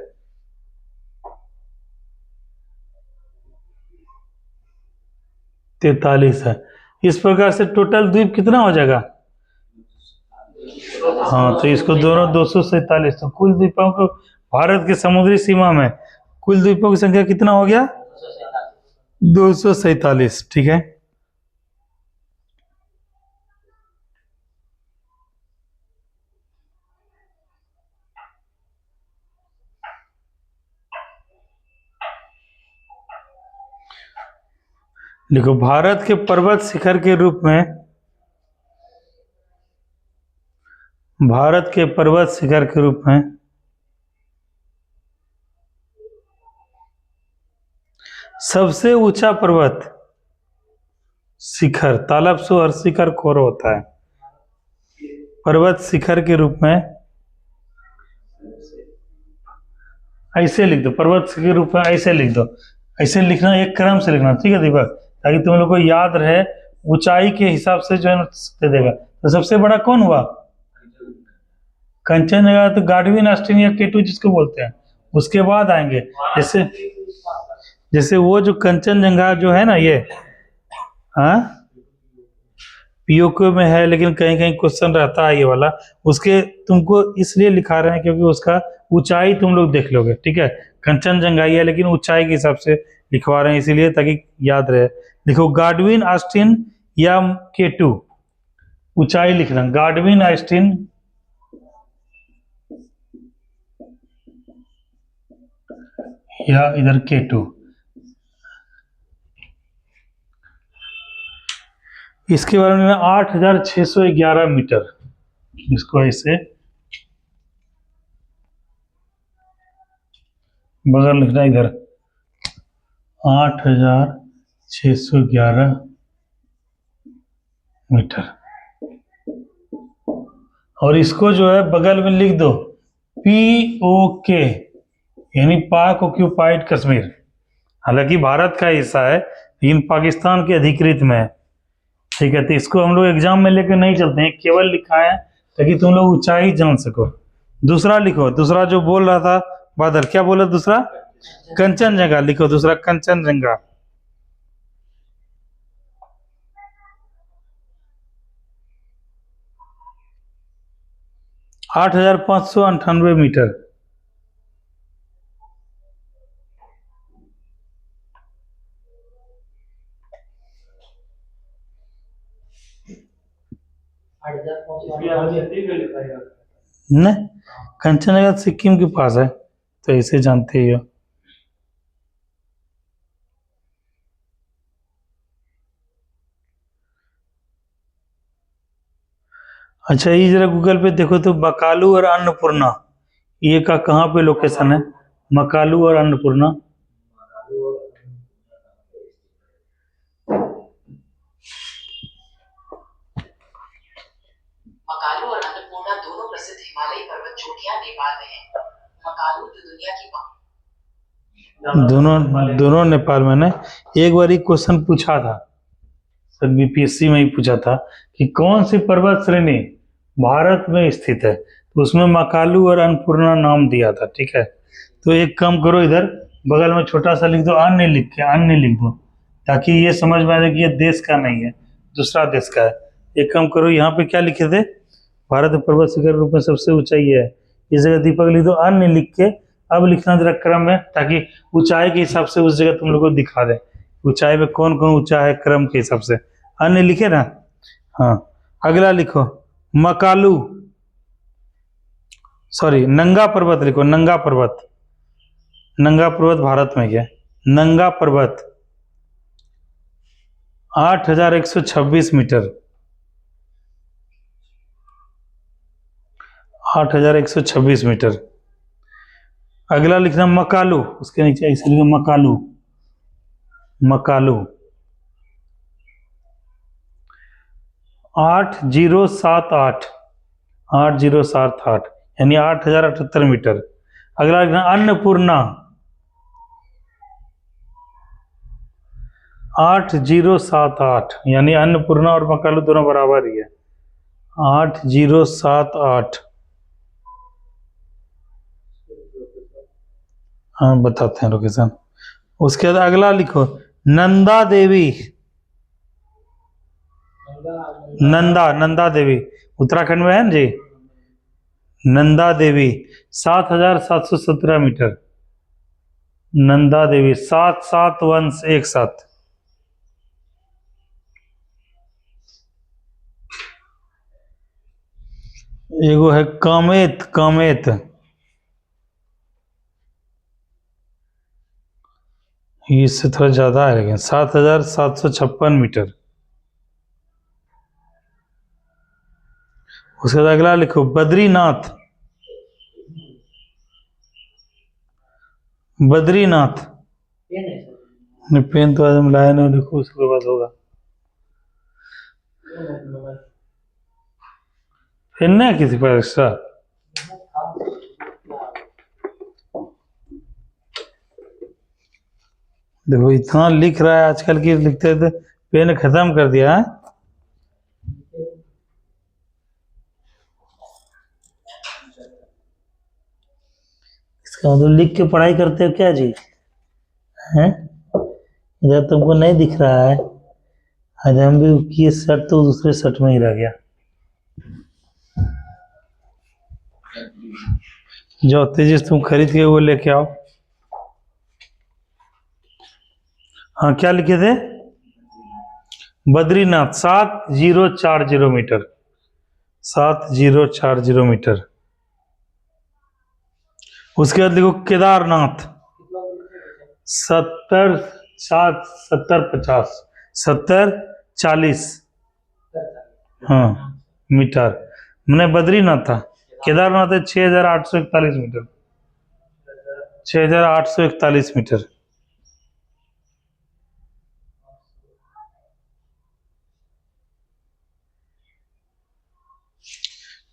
43 है। इस प्रकार से टोटल द्वीप कितना हो जाएगा, हाँ तो इसको दोनों 247, तो कुल द्वीपों को भारत के समुद्री सीमा में कुल द्वीपों की संख्या कितना हो गया, 247। ठीक है, देखो भारत के पर्वत शिखर के रूप में, भारत के पर्वत शिखर के रूप में सबसे ऊंचा पर्वत शिखर तालबसो और शिखर खोरो होता है। पर्वत शिखर के रूप में ऐसे लिख दो, पर्वत शिखर के रूप में ऐसे लिख दो, ऐसे लिखना, एक क्रम से लिखना, ठीक है दीपक, ताकि तुम लोग को याद रहे, ऊंचाई के हिसाब से जो है दे देगा। तो सबसे बड़ा कौन हुआ, कंचनजंगा, तो गाडविन ऑस्टिन या केटू जिसको बोलते हैं, उसके बाद आएंगे। जैसे जैसे वो जो कंचनजंगा जो है ना, ये हाँ पीओक्यू में है, लेकिन कहीं कहीं क्वेश्चन रहता है ये वाला, उसके तुमको इसलिए लिखा रहे हैं क्योंकि उसका ऊंचाई तुम लोग देख लोगे, ठीक है। कंचनजंगा ही है लेकिन ऊंचाई के हिसाब से लिखवा रहे हैं, इसीलिए ताकि याद रहे। देखो गाडविन ऑस्टिन या केटू, ऊंचाई लिखना, गाडविन ऑस्टिन या इधर केटू। इसके बारे में 8611 मीटर, इसको ऐसे बगल लिखना, इधर 8611 मीटर। और इसको जो है बगल में लिख दो POK, यानी पाक ऑक्यूपाइड कश्मीर। हालांकि भारत का हिस्सा है लेकिन पाकिस्तान के अधिकृत में है, ठीक है। तो इसको हम लोग एग्जाम में लेकर नहीं चलते हैं, केवल लिखा है ताकि तुम लोग ऊंचाई जान सको। दूसरा लिखो, दूसरा जो बोल रहा था बादल, क्या बोला दूसरा, कंचनजंगा लिखो, दूसरा कंचनजंगा। आठ 8598 मीटर। नहीं, कंचनजंगा सिक्किम के पास है, तो इसे जानते ही हो। अच्छा, ये जरा गूगल पे देखो तो मकालू और अन्नपूर्णा, ये का कहाँ पे लोकेशन है, मकालू और अन्नपूर्णा। मकालू और अन्नपूर्णा दोनों प्रसिद्ध हिमालयी पर्वत चोटियां नेपाल में हैं। मकालू जो दुनिया की दोनों नेपाल में ने एक बार क्वेश्चन पूछा था, सर बीपीएससी में ही पूछा था कि कौन सी पर्वत श्रेणी भारत में स्थित है, तो उसमें मकालू और अन्नपूर्णा नाम दिया था, ठीक है। तो एक काम करो, इधर बगल में छोटा सा लिख दो अन्य, लिख के अन्य लिख दो, ताकि ये समझ में आ जाए कि ये देश का नहीं है, दूसरा देश का है। एक काम करो, यहाँ पे क्या लिखे थे, भारत पर्वत शिखर रूप में सबसे ऊंचाई है, इस जगह दीपक लिख दो अन्य लिख के। अब लिखना जरा क्रम में, ताकि ऊंचाई के हिसाब से उस जगह तुम लोग को दिखा दे ऊंचाई में कौन कौन ऊंचा है, क्रम के हिसाब से अन्य लिखे ना। हाँ, अगला लिखो मकालू, सॉरी नंगा पर्वत लिखो, नंगा पर्वत, नंगा पर्वत भारत में क्या, नंगा पर्वत 8126 मीटर, 8126 मीटर। अगला लिखना मकालू, उसके नीचे ऐसे लिखो मकालू, मकालू 8078, 8078 यानी 8078 मीटर। अगला लिखना अन्नपूर्णा, 8078 यानी अन्नपूर्णा और मकालू दोनों बराबर ही है। 8078, हाँ बताते हैं लोकेशन। उसके बाद अगला लिखो नंदा देवी, नंदा देवी उत्तराखंड में है ना जी। नंदा देवी 7717 मीटर। नंदा देवी 7717। एगो है कामेत, कामेत इससे थोड़ा ज्यादा है लेकिन 7756 मीटर। उसके बाद अगला लिखो बद्रीनाथ, बद्रीनाथ पेन तो आज हम लाए ना, देखो उसके बाद होगा। पेन नहीं है किसी पर एक्स्ट्रा? देखो इतना लिख रहा है आजकल की, लिखते थे पेन खत्म कर दिया है। इसका मतलब लिख के पढ़ाई करते हो क्या जी? हैं इधर तुमको नहीं दिख रहा है? आज हम भी किए शर्ट तो दूसरे शर्ट में ही रह गया। जो तेजी से तुम खरीद के वो लेके आओ। हाँ क्या लिखे थे? Badrinath 7040 metre, 7040 metre. उसके बाद देखो केदारनाथ 70 40 हाँ मीटर। मैंने बद्रीनाथ था, केदारनाथ है 6841 मीटर, 6841 मीटर।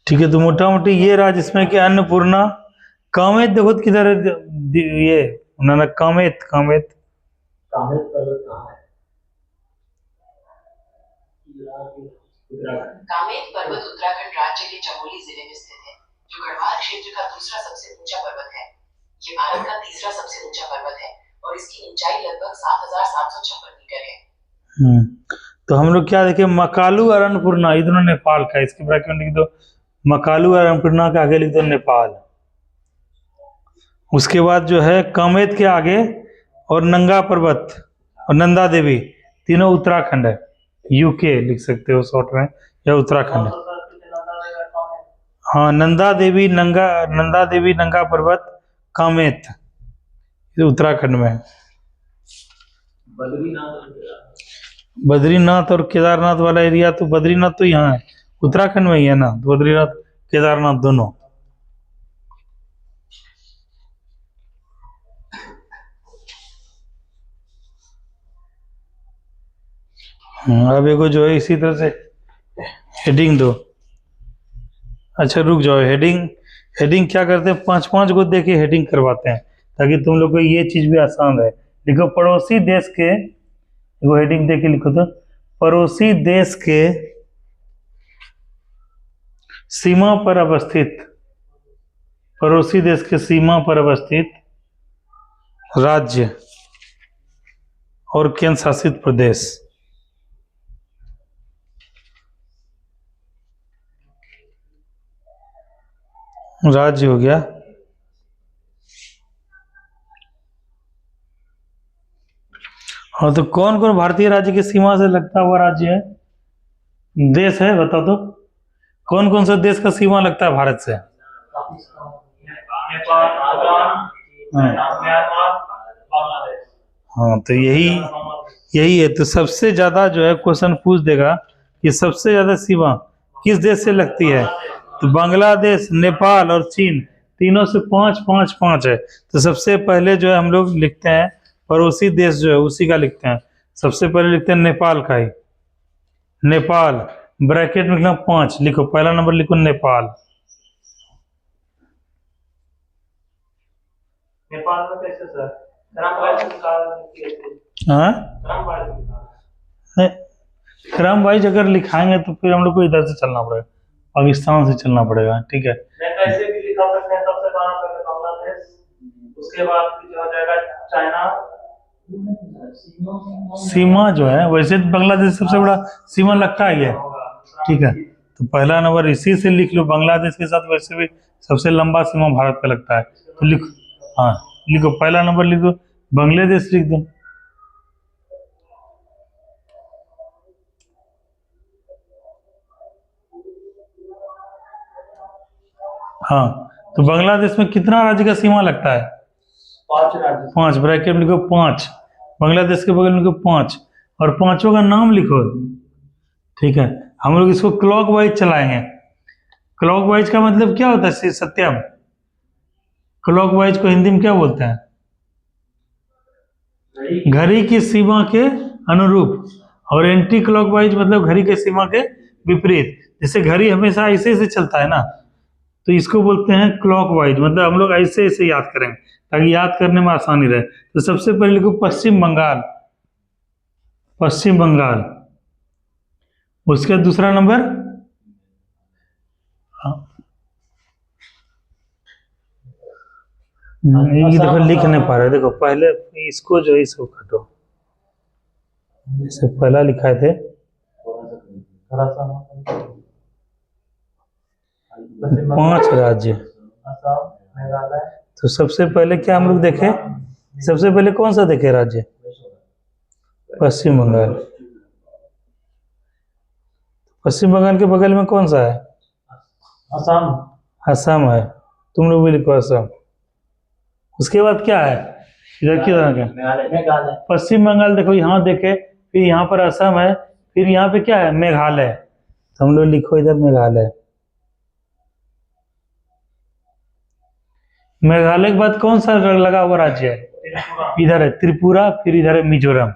ठीक है, तो मोटा मोटी ये रहा जिसमें कि अन्नपूर्णा। कामेत देखो तो किधर है ये ना, कामेत, कामेत कामेत पर्वत कहाँ है? कामेत पर्वत उत्तराखंड राज्य के चमोली जिले में स्थित है, जो गढ़वाल क्षेत्र का दूसरा सबसे ऊंचा पर्वत है। ये भारत का तीसरा सबसे ऊंचा पर्वत है और इसकी ऊंचाई लगभग 7756 मीटर है। तो हम लोग क्या देखे, मकालू और अन्नपूर्णा, ये दोनों नेपाल का। इसके ब्रैकेट में लिख दो मकालू और अन्नपूर्णा के आगे लिख दो नेपाल। उसके बाद जो है कामेत के आगे और नंगा पर्वत और नंदा देवी, तीनों उत्तराखंड है। यूके लिख सकते हो शॉर्ट में, या उत्तराखंड है। हाँ नंदा देवी नंगा पर्वत कामेत, ये उत्तराखंड में है। बद्रीनाथ और केदारनाथ वाला एरिया, तो बद्रीनाथ तो यहाँ है, उत्तराखंड में ही है ना, बद्रीनाथ केदारनाथ दोनों। अब एगो जो है इसी तरह से हेडिंग दो। अच्छा रुक जाओ, हेडिंग क्या करते हैं, 5-5 को देके हेडिंग करवाते हैं ताकि तुम लोग को ये चीज भी आसान रहे। लिखो पड़ोसी देश के, वो हेडिंग दे के लिखो तो पड़ोसी देश के सीमा पर अवस्थित, पड़ोसी देश के सीमा पर अवस्थित राज्य और केंद्र शासित प्रदेश। राज्य हो गया, हाँ तो कौन कौन भारतीय राज्य की सीमा से लगता हुआ राज्य है, देश है, बताओ तो कौन कौन सा देश का सीमा लगता है भारत से? हाँ तो यही है। तो सबसे ज्यादा जो है क्वेश्चन पूछ देगा कि सबसे ज्यादा सीमा किस देश से लगती है, तो बांग्लादेश, नेपाल और चीन, तीनों से 5-5-5 है। तो सबसे पहले जो है हम लोग लिखते हैं पड़ोसी देश जो है उसी का लिखते हैं। सबसे पहले लिखते हैं नेपाल का ही, नेपाल ब्रैकेट में लिखना 5, लिखो पहला नंबर लिखो नेपाल। नेपाल में कैसे सर? क्रमवार से निकाल हाँ, क्रमवार से निकाल। नहीं, क्रम वाइज अगर लिखाएंगे तो फिर हम लोग को इधर से चलना पड़ेगा, पाकिस्तान से चलना पड़ेगा, ठीक है। मैं कैसे भी लिखा सकते हैं, सबसे पहले बांग्लादेश, उसके बाद जो हो जाएगा चाइना। सीमा जो है वैसे तो बांग्लादेश सबसे बड़ा सीमा लगता है ये, ठीक है। तो पहला नंबर इसी से लिख लो, बांग्लादेश के साथ वैसे भी सबसे लंबा सीमा भारत का लगता है, तो लिखो, हाँ लिखो पहला नंबर लिखो, बांग्लादेश लिख दो। हाँ, तो बांग्लादेश में कितना राज्य का सीमा लगता है? 5 राज्य। 5, ब्रैकेट में लिखो 5, बांग्लादेश के बगल में लिखो 5, और पांचों का नाम लिखो, ठीक है। हम लोग इसको क्लॉक वाइज चलाएंगे। क्लॉक वाइज का मतलब क्या होता है सत्यम? क्लॉक वाइज को हिंदी में क्या बोलते हैं? घड़ी की सीमा के अनुरूप, और एंटी क्लॉक वाइज मतलब घड़ी के सीमा के विपरीत। जैसे घड़ी हमेशा ऐसे ऐसे चलता है ना, तो इसको बोलते हैं क्लॉक वाइज, मतलब हम लोग ऐसे ऐसे याद करेंगे ताकि याद करने में आसानी रहे। तो सबसे पहले लिखो पश्चिम बंगाल, पश्चिम बंगाल। उसका दूसरा नंबर, ये देखो लिख नहीं पा रहे, देखो पहले इसको जो है इसको काटो, जैसे पहला लिखाए थे, थोड़ा सा 5 राज्य। असम, मेघालय। तो सबसे पहले क्या हम लोग देखे, सबसे पहले कौन सा देखे राज्य? पश्चिम बंगाल। पश्चिम बंगाल के बगल में कौन सा है? असम। असम है, तुम लोग भी लिखो असम। उसके बाद क्या है इधर की तरह का? मेघालय। पश्चिम बंगाल देखो यहाँ देखे, फिर यहाँ पर असम है, फिर यहाँ पे क्या है? मेघालय। तो हम लोग लिखो इधर मेघालय। मेघालय के बाद कौन सा लगा हुआ राज्य है? इधर है त्रिपुरा, फिर इधर है मिजोरम।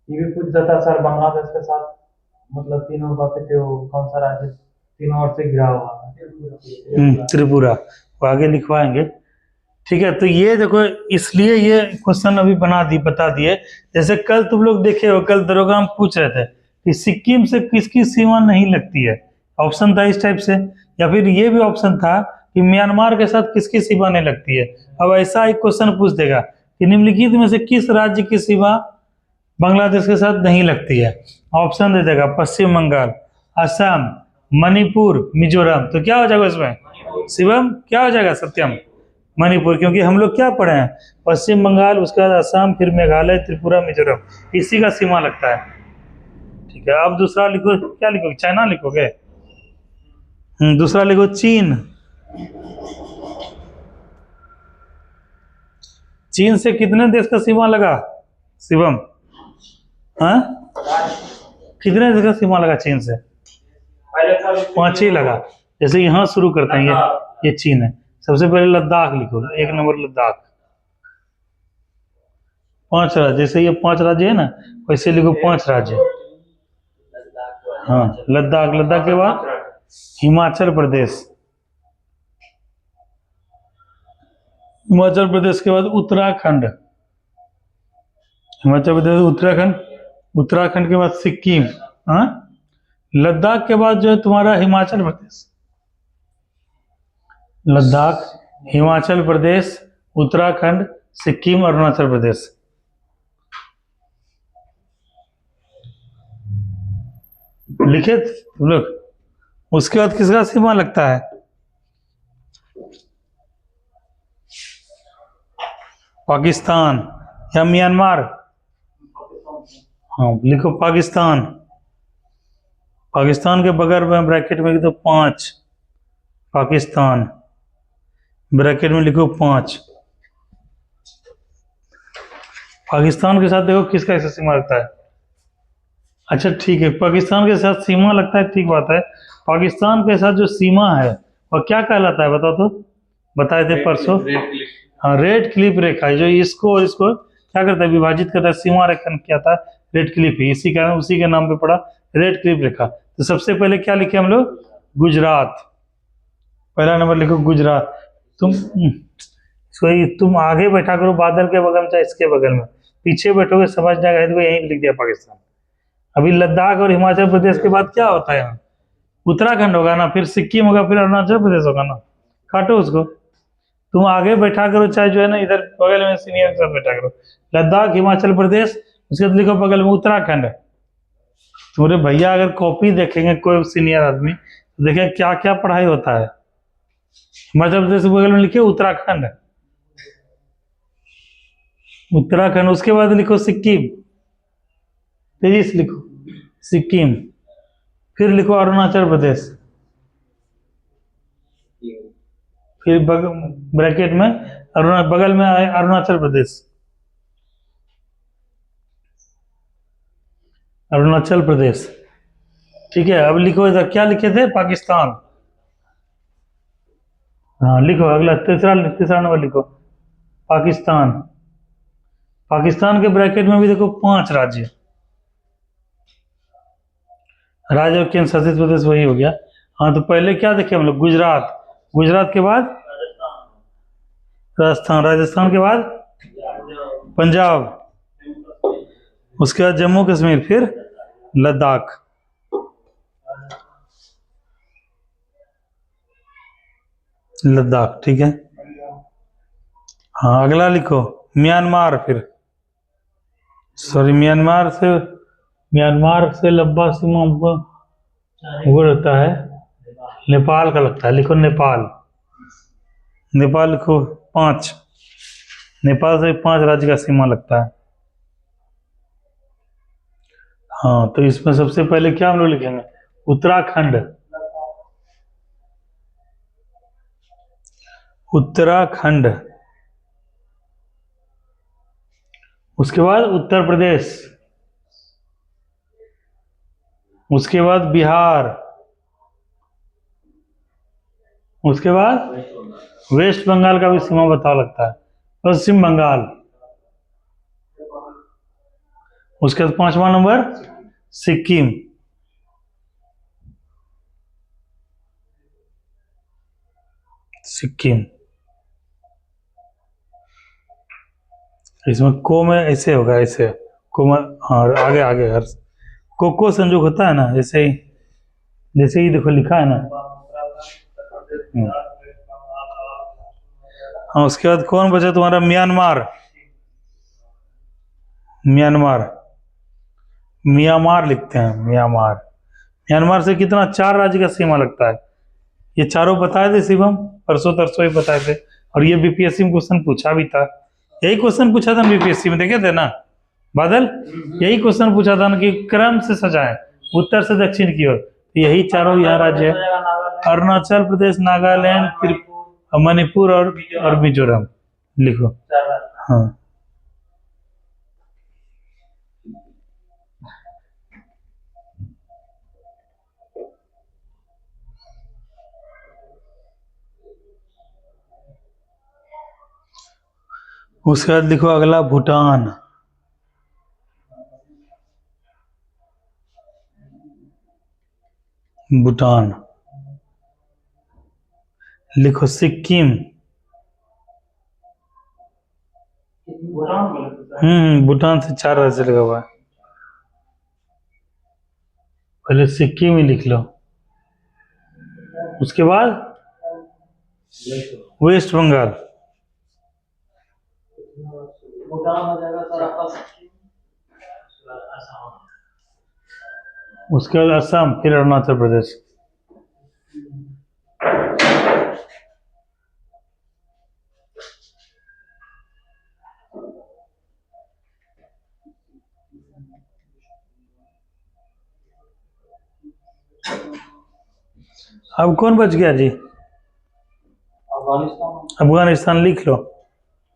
ये भी पूछ रहा था सर, बांग्लादेश के साथ मतलब तीनों बातें जो कौन सा राज्य तीनों ओर से घिरा हुआ है? त्रिपुरा, वो आगे लिखवाएंगे, ठीक है। तो ये देखो, इसलिए ये क्वेश्चन अभी बता दिए। जैसे कल तुम लोग देखे हो, कल दरोगा हम पूछ रहे थे कि सिक्किम से किसकी सीमा नहीं लगती है, ऑप्शन था इस टाइप से, या फिर ये भी ऑप्शन था कि म्यांमार के साथ किसकी सीमा नहीं लगती है। अब ऐसा एक क्वेश्चन पूछ देगा कि निम्नलिखित में से किस राज्य की सीमा बांग्लादेश के साथ नहीं लगती है, ऑप्शन दे देगा पश्चिम बंगाल, असम, मणिपुर, मिजोरम। तो क्या हो जाएगा इसमें शिवम, क्या हो जाएगा सत्यम? मणिपुर, क्योंकि हम लोग क्या पढ़े हैं, पश्चिम बंगाल, उसके बाद असम, फिर मेघालय, त्रिपुरा, मिजोरम, इसी का सीमा लगता है, ठीक है। अब दूसरा लिखो, क्या लिखोगे? चाइना लिखोगे? दूसरा लिखो चीन। चीन से कितने देश का सीमा लगा शिवम? हाँ, कितने देश का सीमा लगा चीन से? 5 ही लगा। जैसे यहाँ शुरू करते हैं, ये चीन है। सबसे पहले लद्दाख लिखो, 1 नंबर लद्दाख। 5 राज्य, जैसे ये 5 राज्य है ना, वैसे लिखो 5 राज्य। हाँ, लद्दाख। लद्दाख के बाद हिमाचल प्रदेश, हिमाचल प्रदेश के बाद उत्तराखंड, हिमाचल प्रदेश, उत्तराखंड, उत्तराखंड के बाद सिक्किम। हाँ, लद्दाख के बाद जो है तुम्हारा हिमाचल प्रदेश, लद्दाख, हिमाचल प्रदेश, उत्तराखंड, सिक्किम, अरुणाचल प्रदेश। लिखे तुम लोग? उसके बाद किसका सीमा लगता है? पाकिस्तान या म्यांमार? हाँ, लिखो पाकिस्तान। पाकिस्तान के बगैर में ब्रैकेट में लिखो 5, पाकिस्तान, ब्रैकेट में लिखो 5। पाकिस्तान के साथ देखो किसका ऐसा सीमा लगता है। अच्छा ठीक है, पाकिस्तान के साथ सीमा लगता है, ठीक बात है। पाकिस्तान के साथ जो सीमा है वह क्या कहलाता है बताओ तो? बताए थे परसों। हाँ, रेड क्लिफ रेखा, जो इसको और इसको क्या करता है? विभाजित करता है। सीमा रेखन क्या था? रेड क्लिफ ही, इसी कारण उसी के नाम पे पड़ा, रेड क्लिफ लिखा। तो सबसे पहले क्या लिखे हम लोग, गुजरात, पहला नंबर लिखो गुजरात। तुम आगे बैठा करो बादल के बगल में चाहे इसके बगल में, पीछे बैठोगे समझ नहीं आएगा, तो यहीं लिख दिया पाकिस्तान। अभी लद्दाख और हिमाचल प्रदेश के बाद क्या होता है यहाँ, उत्तराखंड होगा ना, फिर सिक्किम होगा, फिर अरुणाचल प्रदेश होगा ना, काटो उसको। तुम आगे बैठा करो चाहे जो है ना इधर बगल में सीनियर के साथ बैठा करो, लद्दाख हिमाचल प्रदेश, उसके बाद लिखो बगल में उत्तराखंड। तुम्हारे भैया अगर कॉपी देखेंगे कोई सीनियर आदमी तो देखें क्या क्या पढ़ाई होता है। हिमाचल प्रदेश के बगल में लिखे उत्तराखंड, उत्तराखंड, उसके बाद लिखो सिक्किम, तेजी से लिखो सिक्किम, फिर लिखो अरुणाचल प्रदेश, फिर ब्रैकेट में बगल में आए अरुणाचल प्रदेश, अरुणाचल प्रदेश। ठीक है, अब लिखो इधर क्या लिखे थे, पाकिस्तान। हाँ लिखो अगला तीसरा नंबर लिखो पाकिस्तान। पाकिस्तान के ब्रैकेट में भी देखो 5 राज्य, राज्य और केंद्र शासित प्रदेश वही हो गया। हाँ तो पहले क्या देखे हम लोग, गुजरात, गुजरात के बाद राजस्थान, राजस्थान के बाद पंजाब, उसके बाद जम्मू कश्मीर, फिर लद्दाख। लद्दाख ठीक है। हाँ अगला लिखो म्यांमार, फिर सॉरी म्यांमार से लंबा सीमा वो रहता है, नेपाल का लगता है, लिखो नेपाल, नेपाल लिखो 5, नेपाल से 5 राज्य का सीमा लगता है। हाँ तो इसमें सबसे पहले क्या हम लोग लिखेंगे, उत्तराखंड, उत्तराखंड, उसके बाद उत्तर प्रदेश, उसके बाद बिहार, उसके बाद वेस्ट बंगाल का भी सीमा बताओ लगता है, पश्चिम बंगाल, उसके बाद 5वां नंबर सिक्किम, सिक्किम। इसमें को में ऐसे होगा, ऐसे को में, हाँ आगे आगे हर को संयोग होता है ना, जैसे ही देखो लिखा है ना। हाँ उसके बाद कौन बचा तुम्हारा, म्यांमार, म्यांमार, म्यांमार लिखते हैं, म्यांमार। म्यांमार से कितना, 4 राज्य का सीमा लगता है। ये चारों बताए थे शिवम, परसों तरसों ही बताए थे, और ये बीपीएससी में क्वेश्चन पूछा भी था, यही क्वेश्चन पूछा था बीपीएससी में, देखे थे ना बादल, यही क्वेश्चन पूछा था ना कि क्रम से सजाएं उत्तर से दक्षिण की ओर। तो यही चारों यहाँ राज्य है, अरुणाचल प्रदेश, नागालैंड, मणिपुर और मिजोरम, लिखो। हाँ उसके बाद लिखो अगला भूटान, भूटान, लिखो सिक्किम, भूटान से 4 राज्य लगा हुआ है, पहले सिक्किम ही लिख लो, उसके बाद वेस्ट बंगाल, उसके बाद असम, फिर अरुणाचल प्रदेश। अब कौन बच गया जी, अफगानिस्तान लिख लो,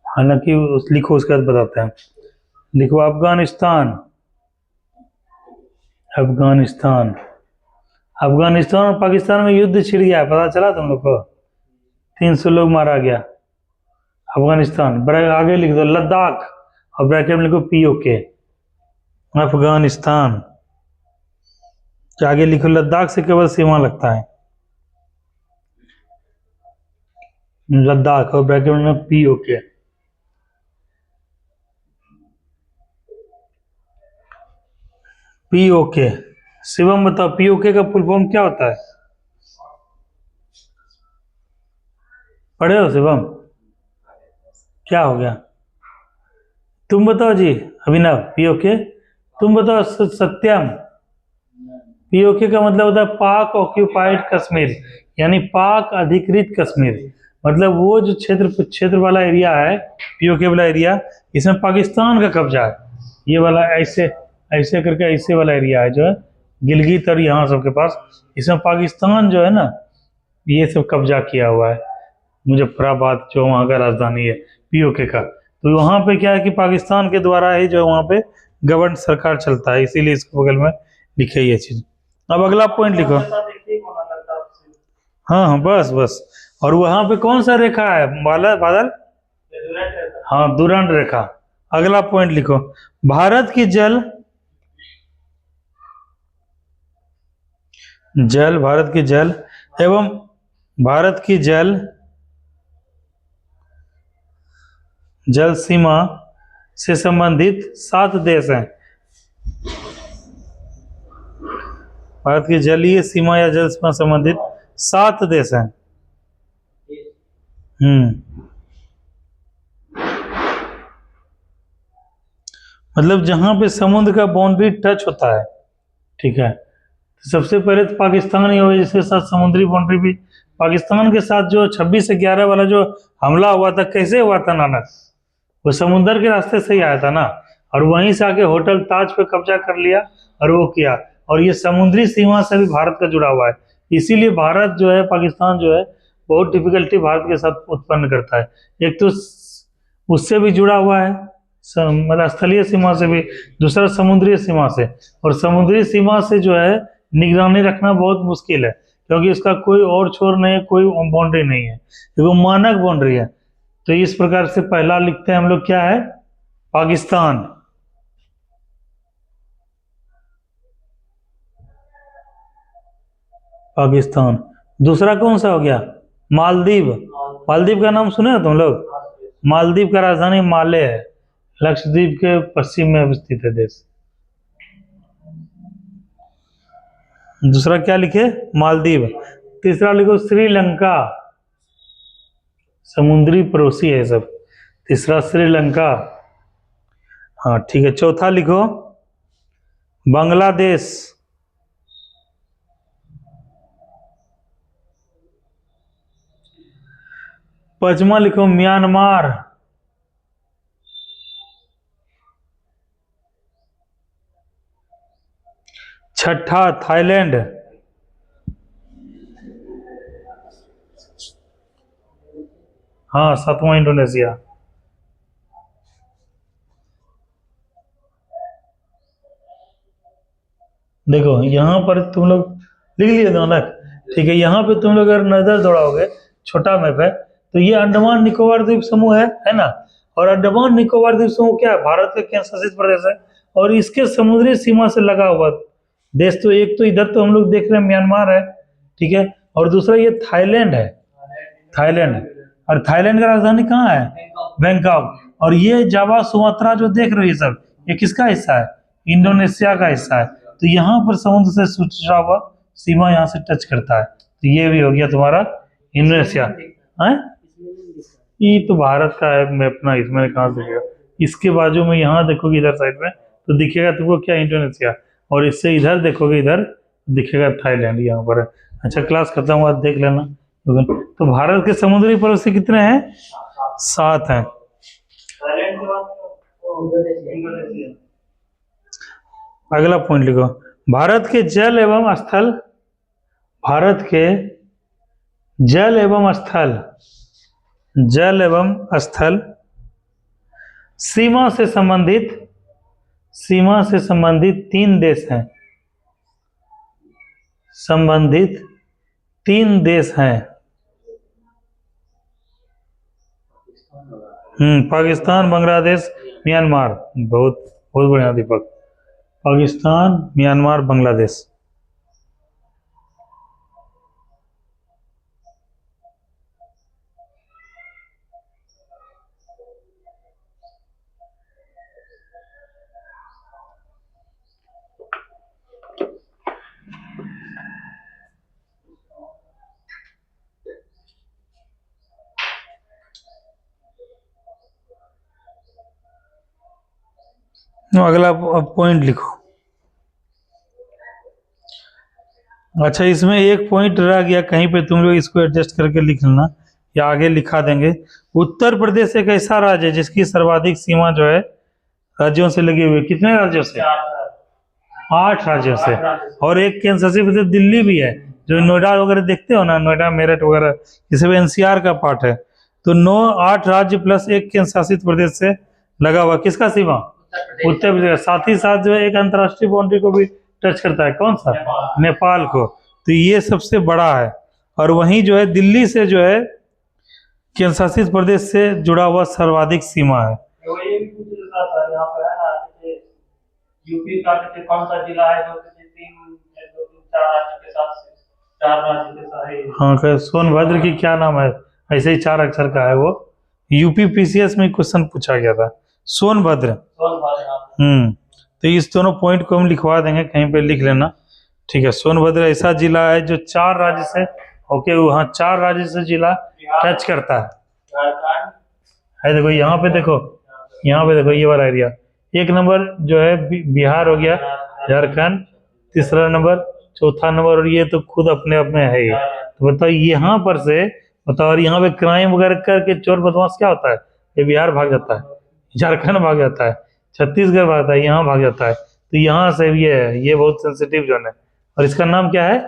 हालांकि लिखो उसके बाद बताते हैं, लिखो अफगानिस्तान, अफगानिस्तान, अफगानिस्तान और पाकिस्तान में युद्ध छिड़ गया, पता चला तुम लोग को, 300 लोग मारा गया। अफगानिस्तान, आगे लिख दो लद्दाख, और ब्रैकेट में लिखो POK, अफगानिस्तान के आगे लिखो, लद्दाख से केवल सीमा लगता है, लद्दाख, और ब्रैकेट में POK। POK, शिवम बताओ POK का फुल फॉर्म क्या होता है? पढ़े हो शिवम? क्या हो गया? तुम बताओ जी अभिनव, POK तुम बताओ सत्यम। POK का मतलब होता है पाक ऑक्यूपाइड कश्मीर, यानी पाक अधिकृत कश्मीर। मतलब वो जो क्षेत्र वाला एरिया है, POK वाला एरिया, इसमें पाकिस्तान का कब्जा है। ये वाला ऐसे ऐसे करके ऐसे वाला एरिया है जो है गिलगित और यहाँ सबके पास, इसमें पाकिस्तान जो है ना ये सब कब्जा किया हुआ है। मुजफ्फराबाद जो वहाँ का राजधानी है POK का, तो वहाँ पे क्या है कि पाकिस्तान के द्वारा ही जो वहाँ पे गवर्न सरकार चलता है, इसीलिए इसके बगल में लिखे ये चीज। अब अगला पॉइंट लिखो। हाँ हाँ बस बस। और वहाँ पे कौन सा रेखा है बादल? हाँ दुरंत रेखा। अगला पॉइंट लिखो, भारत की जल भारत की जल एवं भारत की जल सीमा से संबंधित 7 देश हैं। भारत की जलीय सीमा या जल सीमा संबंधित 7 देश हैं। मतलब जहां पे समुद्र का बाउंड्री टच होता है, ठीक है, तो सबसे पहले तो पाकिस्तान ही हो, जिसके साथ समुद्री बाउंड्री भी पाकिस्तान के साथ जो 26/11 वाला जो हमला हुआ था, कैसे हुआ था नानक? वो समुद्र के रास्ते से ही आया था ना, और वहीं से आके होटल ताज पे कब्जा कर लिया और वो किया। और ये समुद्री सीमा से भी भारत का जुड़ा हुआ है, इसीलिए भारत जो है, पाकिस्तान जो है बहुत डिफिकल्टी भारत के साथ उत्पन्न करता है। एक तो उससे भी जुड़ा हुआ है, मतलब स्थलीय सीमा से भी, दूसरा समुद्री सीमा से। और समुद्री सीमा से जो है निगरानी रखना बहुत मुश्किल है, क्योंकि इसका कोई और छोर नहीं है, कोई बाउंड्री नहीं है, वो मानक बाउंड्री है। तो इस प्रकार से पहला लिखते हैं हम लोग, क्या है? पाकिस्तान। पाकिस्तान। दूसरा कौन सा हो गया? मालदीव। मालदीव का नाम सुने हो तुम लोग? मालदीव का राजधानी माले है, लक्षद्वीप के पश्चिम में स्थित है देश। दूसरा क्या लिखे? मालदीव। तीसरा लिखो श्रीलंका, समुद्री पड़ोसी है सब। तीसरा श्रीलंका, हाँ ठीक है। चौथा लिखो बांग्लादेश। पांचवा लिखो म्यांमार। छठा थाईलैंड। हाँ सातवां इंडोनेशिया। देखो यहाँ पर तुम लोग लिख लिए नानक, ठीक है। यहाँ पे तुम लोग अगर नजर दौड़ाओगे, छोटा मैप है, तो ये अंडमान निकोबार द्वीप समूह है ना। और अंडमान निकोबार द्वीप समूह क्या है? भारत का केंद्र शासित प्रदेश है, और इसके समुद्री सीमा से लगा हुआ देश। तो एक तो इधर तो हम लोग देख रहे हैं म्यांमार है, ठीक है, और दूसरा ये थाईलैंड है, थाईलैंड। और थाईलैंड का राजधानी कहाँ है? बैंकॉक। और ये जावा सुमात्रा जो देख रहे हो, ये सब ये किसका हिस्सा है? इंडोनेशिया का हिस्सा है। तो यहाँ पर समुद्र से जुड़ा हुआ सीमा यहाँ से टच करता है, तो ये भी हो गया तुम्हारा इंडोनेशिया है। ये तो भारत का है मैप ना, इसमें कहाँ दिखेगा? इसके बाजू में यहाँ देखोगे इधर साइड में तो दिखेगा तुमको क्या? इंडोनेशिया। और इससे इधर देखोगे, इधर दिखेगा थाईलैंड, यहाँ पर है। अच्छा क्लास खत्म हुआ, देख लेना। तो भारत के समुद्री पड़ोसी कितने हैं? 7 हैं। अगला पॉइंट लिखो, भारत के जल एवं स्थल, भारत के जल एवं स्थल, जल एवं स्थल सीमा से संबंधित 3 देश हैं। संबंधित 3 देश हैं। पाकिस्तान, बांग्लादेश, म्यांमार। बहुत बहुत बढ़िया दीपक। पाकिस्तान, म्यांमार, बांग्लादेश। अगला पॉइंट लिखो। अच्छा, इसमें एक पॉइंट रह गया, कहीं पे तुम लोग इसको एडजस्ट करके लिख लेना या आगे लिखा देंगे। उत्तर प्रदेश एक ऐसा राज्य है जिसकी सर्वाधिक सीमा जो है राज्यों से लगी हुई है। कितने राज्यों से? 8 राज्यों से। और एक केंद्र शासित प्रदेश दिल्ली भी है, जो नोएडा वगैरह देखते हो ना, नोएडा, मेरठ वगैरह, ये सब एनसीआर का पार्ट है। तो 8 राज्य प्लस एक केंद्र शासित प्रदेश से लगा हुआ। किसका सीमा? उत्तर प्रदेश। साथ ही साथ जो है एक अंतर्राष्ट्रीय बाउंड्री को भी टच करता है। कौन सा? नेपाल को। तो ये सबसे बड़ा है। और वहीं जो है दिल्ली से जो है केंद्र शासित प्रदेश से जुड़ा हुआ सर्वाधिक सीमा है। ये भी कुछ ऐसा था यहाँ पे है ना, जैसे यूपी का जैसे कौन सा जिला है जो जैसे 4 राज्यों के साथ 4 राज्यों के साथ है। हाँ, सोनभद्र की क्या नाम है? ऐसे ही 4 अक्षर का है वो। यूपी पीसीएस में क्वेश्चन पूछा गया था, सोनभद्र। तो इस दोनों पॉइंट को हम लिखवा देंगे, कहीं पे लिख लेना। ठीक है, सोनभद्र ऐसा जिला है जो 4 राज्य से ओके, वहाँ 4 राज्य से जिला टच करता है। झारखंड है, देखो यहाँ पे देखो, यहाँ पे देखो, ये वाला एरिया। 1 नंबर जो है बिहार हो गया, झारखंड, तीसरा नंबर, चौथा नंबर, और ये तो खुद अपने आप में है ही। तो बताओ यहाँ पर से बताओ, और यहाँ पे क्राइम वगैरह करके चोर बदमाश क्या होता है? ये बिहार भाग जाता है, झारखंड भाग जाता है, छत्तीसगढ़ भाग जाता है, यहाँ भाग जाता है। तो यहाँ से ये है, ये बहुत सेंसिटिव जोन है, और इसका नाम क्या है?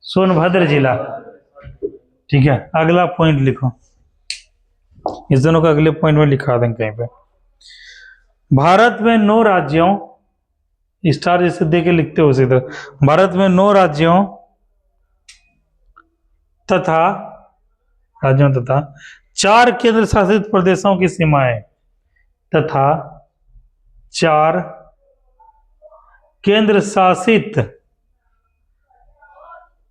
सोनभद्र जिला। ठीक है, अगला पॉइंट लिखो। इस दोनों को अगले पॉइंट में लिखा देंगे कहीं पे। भारत में 9 राज्यों, स्टार जैसे दे के लिखते हो उसी तरह। भारत में 9 राज्यों तथा 4 केंद्र शासित प्रदेशों की सीमाएं तथा 4 केंद्र शासित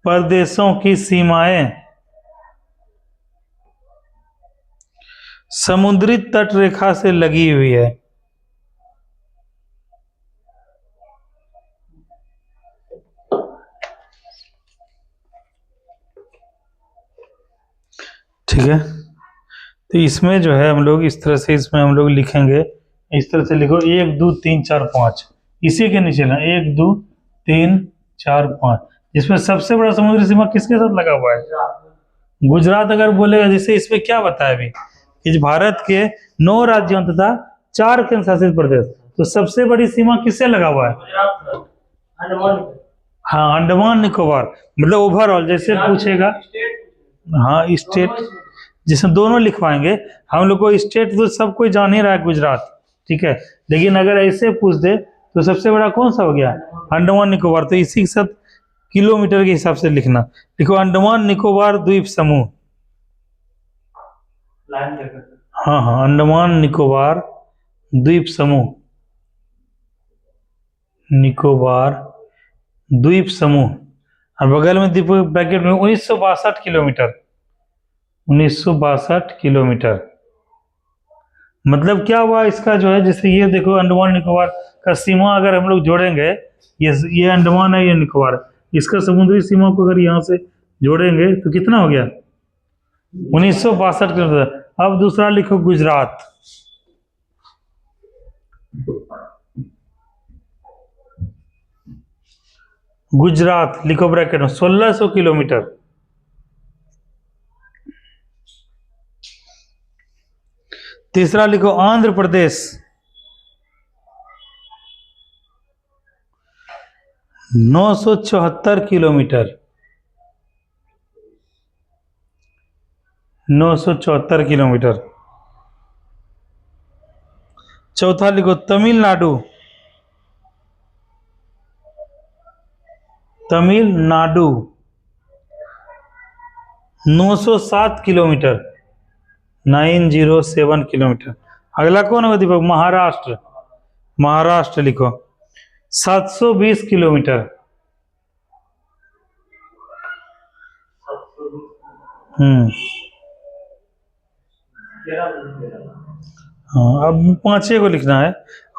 प्रदेशों की सीमाएं समुद्री तट रेखा से लगी हुई है। ठीक है, तो इसमें जो है हम लोग इस तरह से इसमें हम लोग लिखेंगे, इस तरह से लिखो 1 2 3 4 5, इसी के नीचे ना 1 2 3 4 5, जिसमें सबसे बड़ा समुद्री सीमा किसके साथ लगा हुआ है? गुजरात। अगर बोलेगा, जैसे इसमें क्या बताया अभी कि भारत के 9 राज्यों तथा 4 केंद्र शासित प्रदेश, तो सबसे बड़ी सीमा किससे लगा हुआ है? हाँ, अंडमान निकोबार, मतलब ओवरऑल जैसे पूछेगा। हाँ, स्टेट, जिसमें दोनों लिखवाएंगे हम लोग को। स्टेट तो सब कोई जान ही रहा है, गुजरात, ठीक है, लेकिन अगर ऐसे पूछ दे तो सबसे बड़ा कौन सा हो गया? अंडमान निकोबार। तो इसी के साथ किलोमीटर के हिसाब से लिखना। देखो, अंडमान निकोबार द्वीप समूह। हाँ हाँ, अंडमान निकोबार द्वीप समूह, निकोबार द्वीप समूह, और बगल में द्वीप ब्रैकेट में 1962 किलोमीटर। 1962 किलोमीटर मतलब क्या हुआ इसका जो है, जैसे ये देखो अंडमान निकोबार का सीमा अगर हम लोग जोड़ेंगे, ये अंडमान है, ये निकोबार, इसका समुद्री सीमा को अगर यहाँ से जोड़ेंगे तो कितना हो गया? 1962 किलोमीटर। अब दूसरा लिखो, गुजरात। गुजरात लिखो ब्रैकेट में 1600 किलोमीटर। तीसरा लिखो आंध्र प्रदेश, 974 किलोमीटर। 974 किलोमीटर। चौथा लिखो तमिलनाडु, तमिलनाडु 907 किलोमीटर, 907 किलोमीटर। अगला कौन होगा दीपक? महाराष्ट्र। महाराष्ट्र लिखो, 720 किलोमीटर। हाँ, अब 5 को लिखना है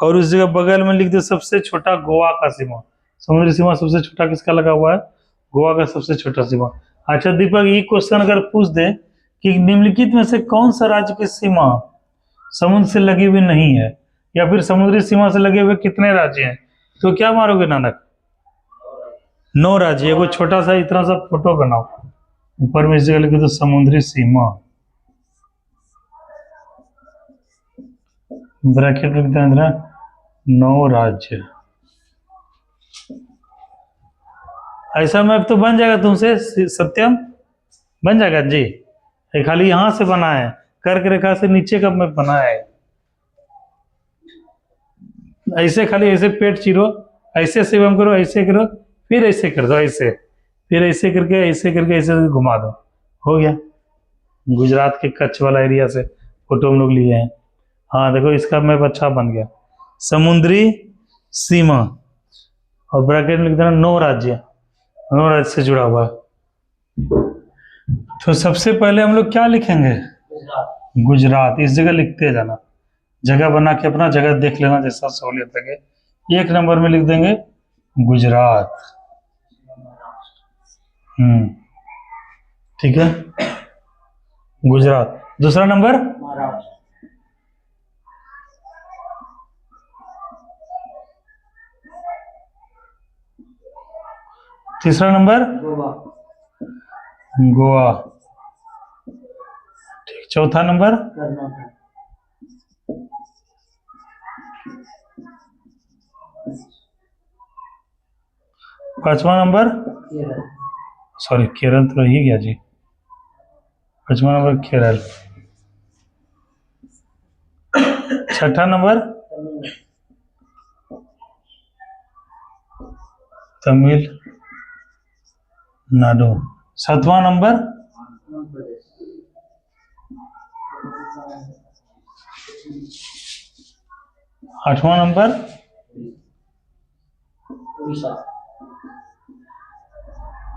और उस जगह बगल में लिख दो सबसे छोटा गोवा का सीमा। समुद्री सीमा सबसे छोटा किसका लगा हुआ है? गोवा का सबसे छोटा सीमा। अच्छा दीपक, ये क्वेश्चन अगर पूछ दे कि निम्नलिखित में से कौन सा राज्य की सीमा समुद्र से लगी हुई नहीं है, या फिर समुद्री सीमा से लगे हुए कितने राज्य हैं, तो क्या मारोगे नानक? 9 राज्य। एगो छोटा सा इतना सा फोटो बनाओ, ऊपर में इस जगह लिखे तो समुद्री सीमा, ब्रैकेट लिखते हैं अंदर 9 राज्य। ऐसा मैप तो बन जाएगा तुमसे सत्यम, बन जाएगा जी। ये खाली यहां से बना है, कर्क रेखा से नीचे का मैप बना है। ऐसे खाली ऐसे पेट चीरो, ऐसे सेवम करो, ऐसे करो, फिर ऐसे कर दो, ऐसे फिर ऐसे करके ऐसे घुमा दो, हो गया। गुजरात के कच्छ वाला एरिया से फोटो हम लोग लिए हैं। हाँ देखो इसका मैप अच्छा बन गया, समुद्री सीमा और ब्रैकेट में लिख देना 9 राज्य, 9 राज्य से जुड़ा हुआ। तो सबसे पहले हम लोग क्या लिखेंगे? गुजरात। इस जगह लिखते जाना, जगह बना के अपना जगह देख लेना जैसा सहूलियत लगे। 1 नंबर में लिख देंगे गुजरात। ठीक है, गुजरात। दूसरा नंबर तीसरा नंबर गोवा। ठीक, चौथा नंबर पांचवा नंबर सॉरी केरल तो रह ही गया जी, पांचवा नंबर केरल। छठा नंबर तमिलनाडु। सातवां नंबर आठवां नंबर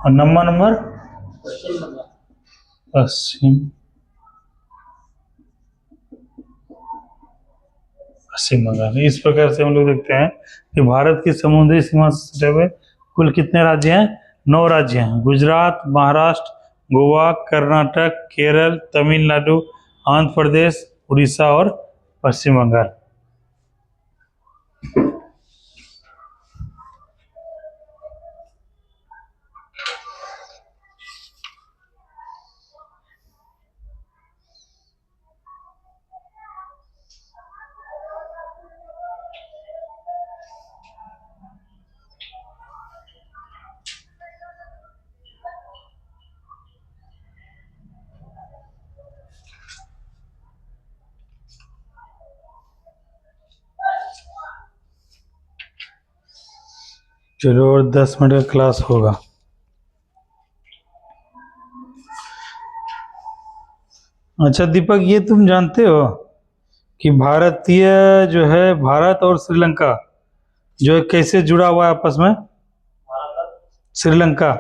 और 9वां नंबर पश्चिम बंगाल। इस प्रकार से हम लोग देखते हैं कि भारत की समुद्री सीमा से सटे हुए कुल कितने राज्य हैं? 9 राज्य हैं। गुजरात, महाराष्ट्र, गोवा, कर्नाटक, केरल, तमिलनाडु, आंध्र प्रदेश, उड़ीसा और पश्चिम बंगाल। चलो और 10 मिनट का क्लास होगा। अच्छा दीपक, ये तुम जानते हो कि भारतीय जो है भारत और श्रीलंका जो है कैसे जुड़ा हुआ है आपस में? श्रीलंका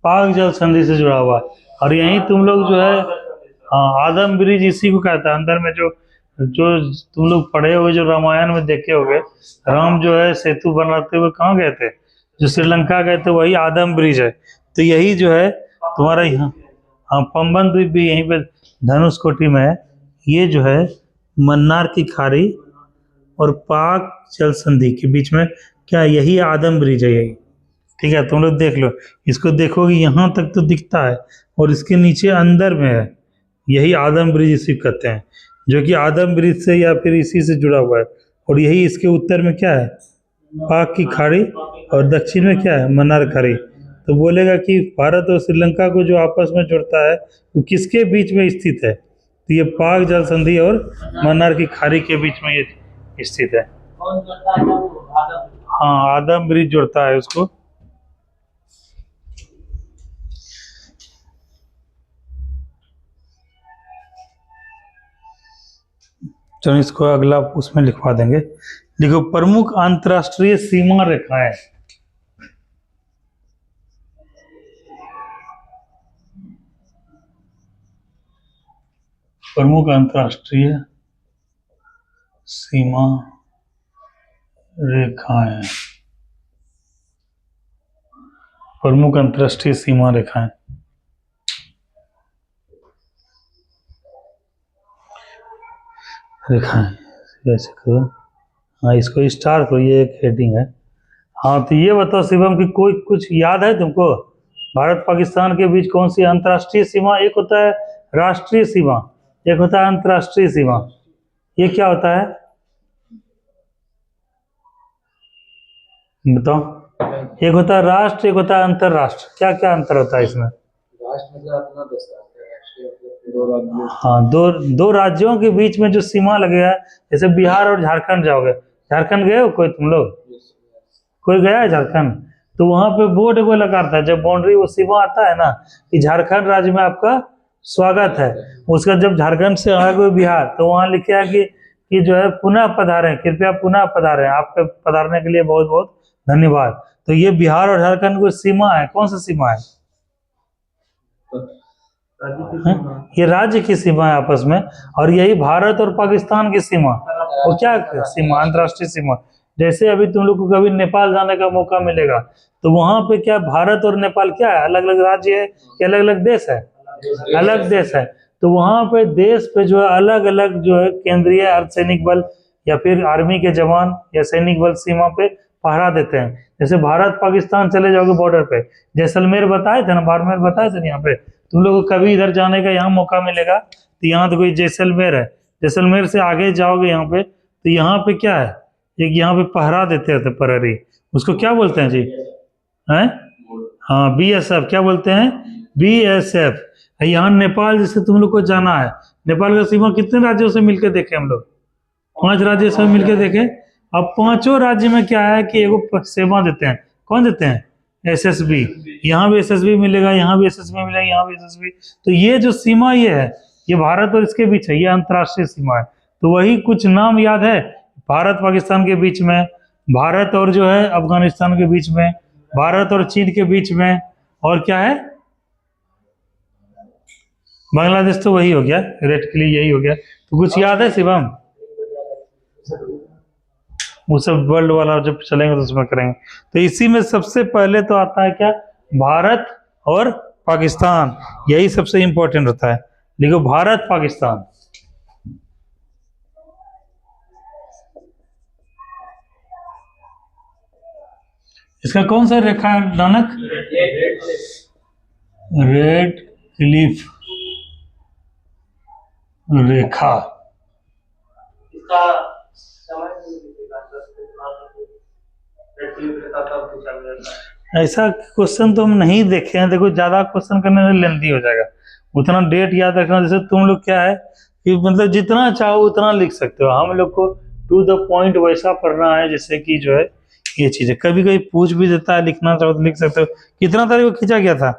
पाक जल संधि से जुड़ा हुआ है। और यहीं तुम लोग जो है हाँ आदम ब्रिज इसी को कहता है। अंदर में जो जो तुम लोग पढ़े हुए जो रामायण में देखे होंगे, राम जो है सेतु बनाते हुए कहाँ गए थे? जो श्रीलंका गए थे, वही आदम ब्रिज है। तो यही जो है तुम्हारा यहाँ हाँ पंबन द्वीप भी यहीं पे धनुष कोटि में है। ये जो है मन्नार की खाड़ी और पाक जल संधि के बीच में क्या यही आदम ब्रिज है यही। ठीक है, तुम लोग देख लो, इसको देखोगे यहाँ तक तो दिखता है और इसके नीचे अंदर में है, यही आदम ब्रिज इसी कहते हैं, जो कि आदम ब्रिज से या फिर इसी से जुड़ा हुआ है। और यही इसके उत्तर में क्या है? पाक की खाड़ी और दक्षिण में क्या है? मन्नार खाड़ी। तो बोलेगा कि भारत और श्रीलंका को जो आपस में जोड़ता है वो किसके बीच में स्थित है? तो ये पाक जल संधि और मन्नार की खाड़ी के बीच में ये स्थित है। हाँ आदम ब्रिज जोड़ता है उसको। चलो इसको अगला उसमें लिखवा देंगे। देखो प्रमुख अंतर्राष्ट्रीय सीमा रेखाएं, प्रमुख अंतर्राष्ट्रीय सीमा रेखाएं, प्रमुख अंतर्राष्ट्रीय सीमा रेखाएं। रेखाएं ऐसे करो, हाँ इसको स्टार करो, ये एक हेडिंग है। हाँ तो ये बताओ शिवम कि कोई कुछ याद है तुमको, भारत पाकिस्तान के बीच कौन सी अंतर्राष्ट्रीय सीमा, एक होता है राष्ट्रीय सीमा, एक होता है अंतर्राष्ट्रीय सीमा, ये क्या होता है बताओ? एक होता है राष्ट्र, एक होता है अंतर्राष्ट्र, क्या क्या अंतर होता है इसमें? राष्ट्र मतलब अपना देश का, राष्ट्रीय मतलब दो राज्य। हाँ, दो राज्यों के बीच में जो सीमा लगेगा, जैसे बिहार और झारखंड जाओगे, झारखंड गए हो कोई तुम लोग, कोई गया है झारखंड? तो वहां पे बोर्ड को लगाता है, जब बाउंड्री वो सीमा आता है ना कि झारखंड राज्य में आपका स्वागत है, उसका जब झारखंड से आगे कोई बिहार, तो वहां लिखा है कि जो है पुनः पधारें, कृपया पुनः पधारें, आपके पधारने के लिए बहुत बहुत धन्यवाद। तो ये बिहार और झारखंड की सीमा है, कौन सी सीमा है? ये राज्य की सीमा है आपस में, और यही भारत और पाकिस्तान की सीमा, वो क्या सीमा, अंतर्राष्ट्रीय सीमा। जैसे अभी तुम लोग को कभी नेपाल जाने का मौका मिलेगा, तो वहां पे क्या भारत और नेपाल क्या है, अलग अलग राज्य है कि अलग अलग देश है? अलग देश है। तो वहां पे देश पे जो है अलग अलग जो है केंद्रीय अर्धसैनिक बल या फिर आर्मी के जवान या सैनिक बल सीमा पे पहरा देते हैं। जैसे भारत पाकिस्तान चले जाओगे बॉर्डर पे, जैसलमेर बताए थे ना, बाड़मेर बताए थे ना, यहाँ पे तुम लोगों को कभी इधर जाने का यहाँ मौका मिलेगा, तो यहाँ तो कोई जैसलमेर है, जैसलमेर से आगे जाओगे यहाँ पे, तो यहाँ पे क्या है, एक यहाँ पे पहरा देते थे प्रहरी, उसको क्या बोलते हैं जी, हैं? हाँ BSF, क्या बोलते हैं, BSF। यहाँ नेपाल जैसे तुम लोग को जाना है, नेपाल का सीमा कितने राज्यों से मिलकर देखे हम लोग, 5 राज्यों से मिलकर देखे। अब 5 राज्य में क्या है कि एगो सेवा देते हैं, कौन देते हैं, SSB, यहाँ भी SSB मिलेगा, यहाँ भी SSB मिलेगा, यहाँ भी SSB। तो ये जो सीमा ये है, ये भारत और इसके बीच है, ये अंतर्राष्ट्रीय सीमा है। तो वही कुछ नाम याद है, भारत पाकिस्तान के बीच में, भारत और जो है अफगानिस्तान के बीच में, भारत और चीन के बीच में, और क्या है, बांग्लादेश तो वही हो गया, रेड के लिए यही हो गया। तो कुछ याद है शिवम? वो सब वर्ल्ड वाला जब चलेंगे तो उसमें करेंगे। तो इसी में सबसे पहले तो आता है क्या, भारत और पाकिस्तान, यही सबसे इंपॉर्टेंट होता है। लिखो भारत पाकिस्तान, इसका कौन सा रेखा है नानक, रेड क्लिफ रेखा। इसका समय ऐसा क्वेश्चन तो हम नहीं देखे हैं, देखो ज्यादा क्वेश्चन करने से लेंथी हो जाएगा, उतना डेट याद रखना। जैसे तुम लोग क्या है कि मतलब जितना चाहो उतना लिख सकते हो, हम लोग को टू द पॉइंट वैसा पढ़ना है जैसे कि जो है ये चीजें, कभी कभी पूछ भी देता है, लिखना चाहो तो लिख सकते हो। कितना तारीख को खींचा गया था,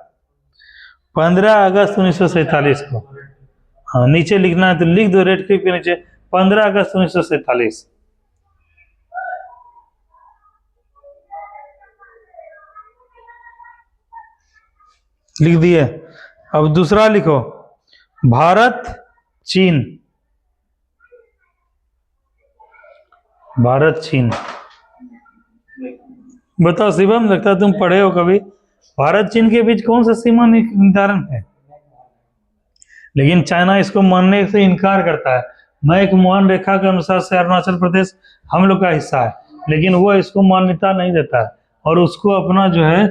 15 अगस्त 1947 को। हाँ नीचे लिखना है तो लिख दो, रेड क्लिप के नीचे 15 अगस्त 1947 लिख दिए। अब दूसरा लिखो, भारत चीन, भारत चीन। बताओ शिवम, लगता है तुम पढ़े हो कभी, भारत चीन के बीच कौन सा सीमा निर्धारण है? लेकिन चाइना इसको मानने से इनकार करता है। मैं एक मान रेखा के अनुसार से अरुणाचल प्रदेश हम लोग का हिस्सा है, लेकिन वो इसको मान्यता नहीं देता है, और उसको अपना जो है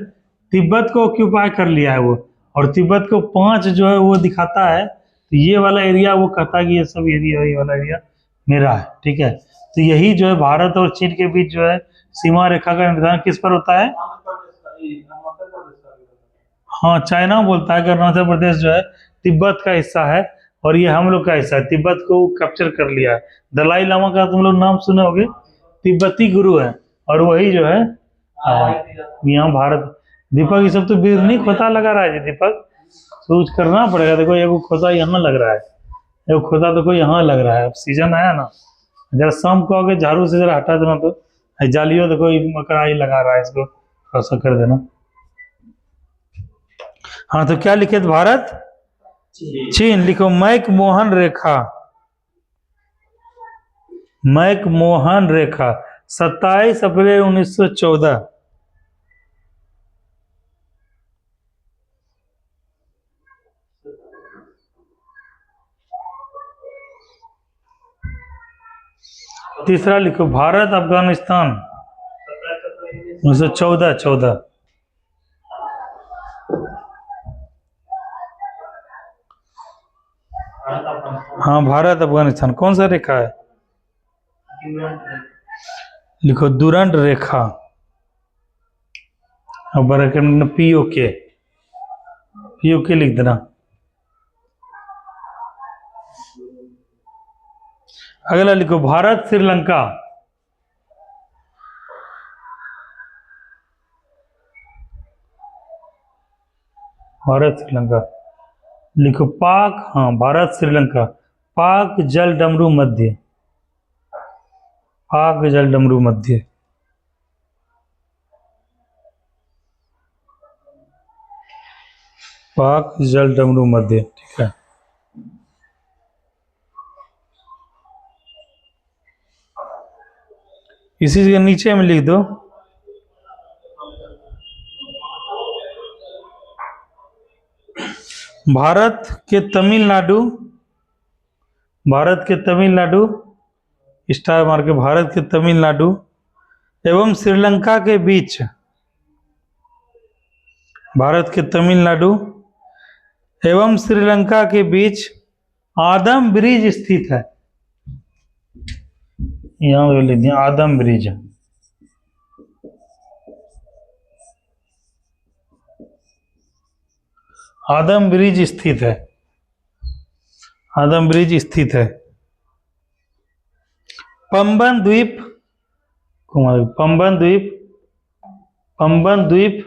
तिब्बत को ऑक्यूपाई कर लिया है वो, और तिब्बत को 5 जो है वो दिखाता है। तो ये वाला एरिया वो कहता है कि ये सब एरिया, ये वाला एरिया मेरा है, ठीक है। तो यही जो है भारत और चीन के बीच जो है सीमा रेखा का निर्धारण किस पर होता है? हाँ चाइना बोलता है कि अरुणाचल प्रदेश जो है तिब्बत का हिस्सा है, और ये हम लोग का हिस्सा है, तिब्बत को कैप्चर कर लिया है। दलाई लामा का तुम लोग नाम सुने होगे, तिब्बती गुरु है, और वही जो है यहाँ भारत। दीपक ये सब तो नहीं खोता लगा रहा है जी, दीपक सोच करना पड़ेगा। देखो एगो खोता यहाँ लग रहा है, एगो खोता तो कोई यहाँ लग रहा है, अब सीजन आया ना, जरा शाम को आगे झाड़ू से जरा हटा देना, तो जालियो देखो ये मकड़ा ही लगा रहा है, इसको थोड़ा सा कर देना। हाँ तो क्या लिखे थे? भारत चीन लिखो। मैकमोहन रेखा, मैकमोहन रेखा 27 अप्रैल 1914। तीसरा लिखो भारत अफगानिस्तान 1914। हाँ भारत अफगानिस्तान कौन सा रेखा है? लिखो दुरंत रेखा, और ब्रैकेट में POK, POK लिख देना। अगला लिखो भारत श्रीलंका, भारत श्रीलंका लिखो पाक, हाँ भारत श्रीलंका पाक जल डमरू मध्य, पाक जल डमरू मध्य। पाक जल डमरू मध्य, ठीक है। इसी के नीचे में लिख दो भारत के तमिलनाडु, भारत के तमिलनाडु स्टार मार के, भारत के तमिलनाडु एवं श्रीलंका के बीच, भारत के तमिलनाडु एवं श्रीलंका के बीच आदम ब्रिज स्थित है। यहां लिख दिया आदम ब्रिज, आदम ब्रिज स्थित है, आदम ब्रिज स्थित है। पंबन द्वीप, पंबन द्वीप, पंबन द्वीप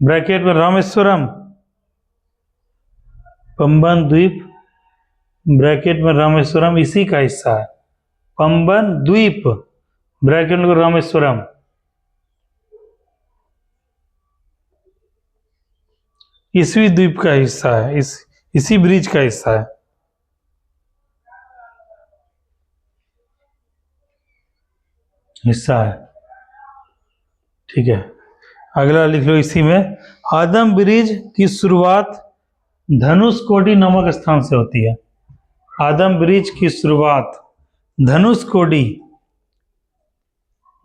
ब्रैकेट में रामेश्वरम, पंबन द्वीप ब्रैकेट में रामेश्वरम इसी का हिस्सा है। पंबन द्वीप ब्रैकेट में रामेश्वरम, इसी द्वीप का हिस्सा है, इसी ब्रिज का हिस्सा है। हिस्सा है, ठीक है। अगला लिख लो इसी में, आदम ब्रिज की शुरुआत धनुषकोडी नामक स्थान से होती है। आदम ब्रिज की शुरुआत धनुषकोडी,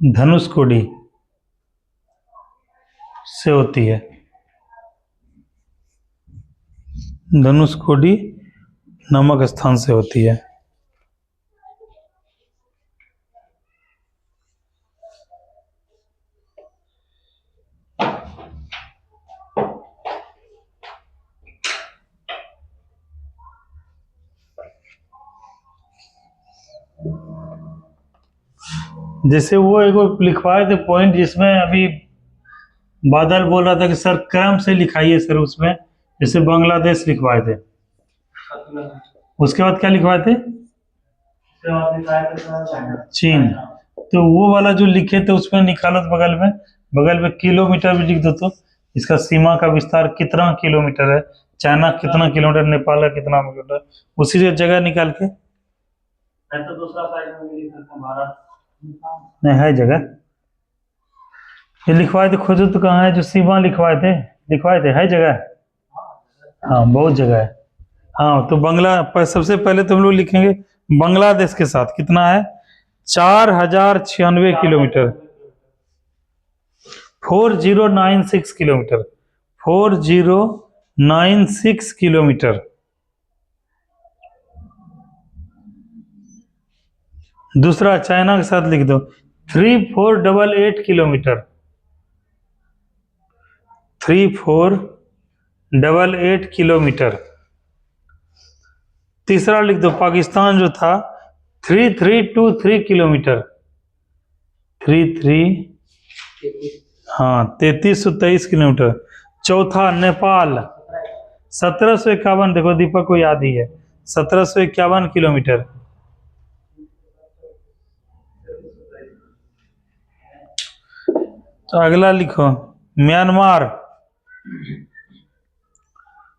धनुषकोडी से होती है, धनुषकोडी नामक स्थान से होती है। जैसे वो एक लिखवाए थे पॉइंट, जिसमें अभी बादल बोल रहा था कि सर क्रम से लिखाइए सर, उसमें जैसे बांग्लादेश लिखवाए थे, उसके बाद क्या लिखवाए थे? चीन। तो वो वाला जो लिखे थे उसमें निकालो तो बगल में किलोमीटर भी लिख दो, तो इसका सीमा का विस्तार कितना किलोमीटर है, चाइना कितना किलोमीटर, नेपाल का कितना किलोमीटर, उसी जगह निकाल के। तो दूसरा साइड में लिख सकते हैं भारत, नहीं है जगह ये लिखवाए थे, खोजो तो कहाँ है जो सीमा लिखवाए थे, है जगह? हाँ बहुत जगह है। हाँ तो सबसे पहले तो हम लोग लिखेंगे बांग्लादेश के साथ, कितना है? 4096 किलोमीटर, 4096 किलोमीटर, 4096 किलोमीटर। दूसरा चाइना के साथ लिख दो 3488 किलोमीटर, 3488 किलोमीटर। तीसरा लिख दो पाकिस्तान जो था 3323 किलोमीटर, 3323 किलोमीटर। चौथा नेपाल 1751, देखो दीपक को याद ही है, 1751 किलोमीटर। तो अगला लिखो म्यांमार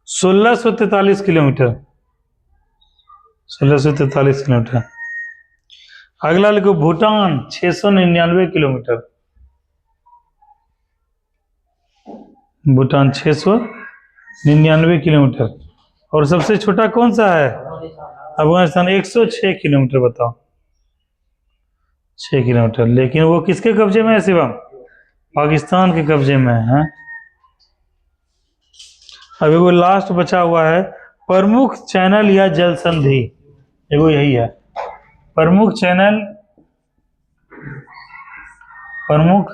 1643 किलोमीटर, 1643 किलोमीटर। अगला लिखो भूटान 699 किलोमीटर, भूटान 699 किलोमीटर। और सबसे छोटा कौन सा है? अफगानिस्तान 106 किलोमीटर। बताओ 6 किलोमीटर। लेकिन वो किसके कब्जे में है शिवम? पाकिस्तान के कब्जे में है। अभी वो लास्ट बचा हुआ है प्रमुख चैनल या जल संधि, देखो यही है प्रमुख चैनल, प्रमुख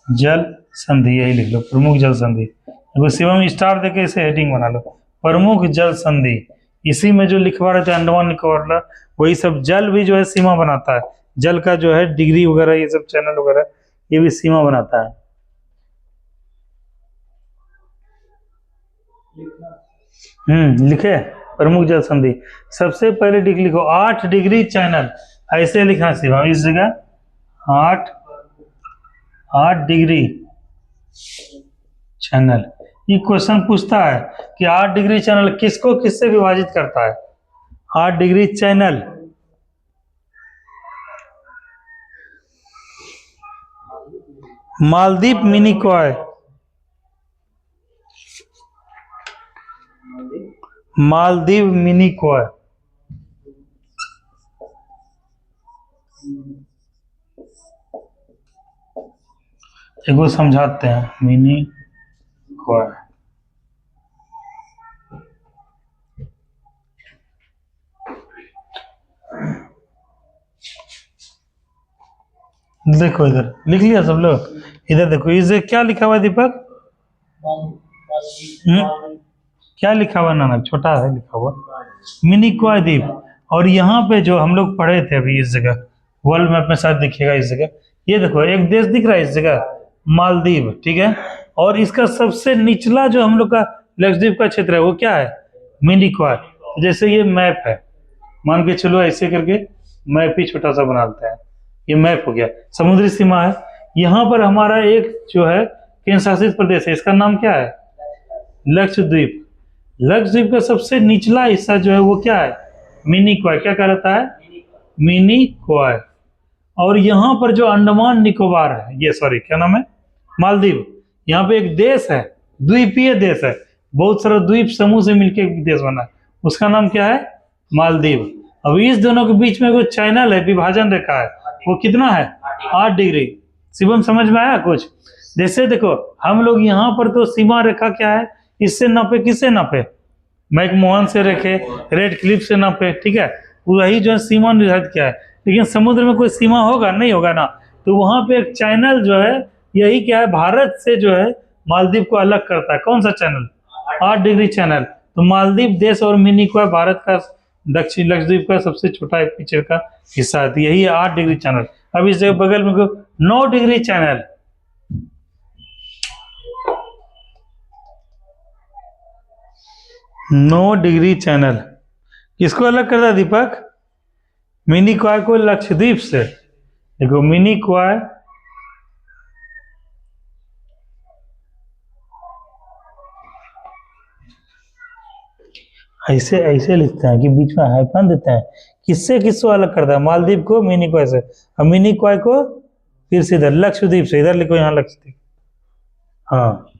जल संधि, यही लिख लो प्रमुख जल संधि। देखो शिवम स्टार देके इसे हेडिंग बना लो, प्रमुख जल संधि। इसी में जो लिखवा रहे थे अंडमान निकोबार, वही सब जल भी जो है सीमा बनाता है, जल का जो है डिग्री वगैरह ये सब चैनल वगैरह ये भी सीमा बनाता है। लिखे प्रमुख जल संधि। सबसे पहले डिग्री लिखो 8 डिग्री चैनल, ऐसे लिखना सिवा इस जगह 8 डिग्री चैनल। ये क्वेश्चन पूछता है कि 8 डिग्री चैनल किसको किससे विभाजित करता है? 8 डिग्री चैनल मालदीव मिनिकॉय, मालदीव मिनिकॉय, एगो समझाते हैं मिनिकॉय। देखो इधर लिख लिया सब लोग, इधर देखो इसे क्या लिखा हुआ है दीपक? क्या लिखा हुआ नाना? छोटा है लिखा हुआ मिनिकॉय द्वीप। और यहाँ पे जो हम लोग पढ़े थे अभी इस जगह वर्ल्ड मैप में शायद दिखेगा इस जगह, ये देखो एक देश दिख रहा है इस जगह मालदीव, ठीक है। और इसका सबसे निचला जो हम लोग का लक्षद्वीप का क्षेत्र है वो क्या है? मिनिकॉय। तो जैसे ये मैप है, मान के चलो ऐसे करके मैप ही छोटा सा बना लेते हैं, ये मैप हो गया, समुद्री सीमा है। यहाँ पर हमारा एक जो है केंद्र शासित प्रदेश है, इसका नाम क्या है? लक्षद्वीप। लक्षद्वीप का सबसे निचला हिस्सा जो है वो क्या है? मिनिकॉय। क्या कहलाता है? मिनिकॉय। और यहाँ पर जो अंडमान निकोबार है, ये सॉरी क्या नाम है? मालदीव। यहाँ पे एक देश है, द्वीपीय देश है, बहुत सारा द्वीप समूह से मिलकर एक देश बना है, उसका नाम क्या है? मालदीव। अब इस दोनों के बीच में कोई चैनल है, विभाजन रेखा है, वो कितना है? 8 डिग्री। शिवम समझ में आया कुछ? जैसे देखो हम लोग यहाँ पर तो सीमा रेखा क्या है, इससे नापे, किससे नापे? मैकमोहन से रखे, रेड क्लिफ से नापे, ठीक है, वही जो है सीमा निर्धारित किया है। लेकिन समुद्र में कोई सीमा होगा? नहीं होगा ना। तो वहां पे एक चैनल जो है, यही क्या है, भारत से जो है मालदीव को अलग करता है। कौन सा चैनल? 8 degree channel. तो मालदीव देश और मिनिकॉय भारत का दक्षिण लक्षद्वीप का सबसे छोटा पिक्चर का हिस्सा है। यही है 8 डिग्री चैनल। अब इस जगह बगल में 9 डिग्री चैनल, 9 डिग्री चैनल किसको अलग करता है दीपक? मिनिकॉय को लक्षद्वीप से। देखो मिनिकॉय ऐसे ऐसे लिखते हैं कि बीच में हाइफन देते हैं, किससे किसको अलग करता है? मालदीव को मिनिकॉय से, और मिनिकॉय को फिर से इधर लक्षद्वीप से। इधर लिखो यहाँ लक्षद्वीप। हाँ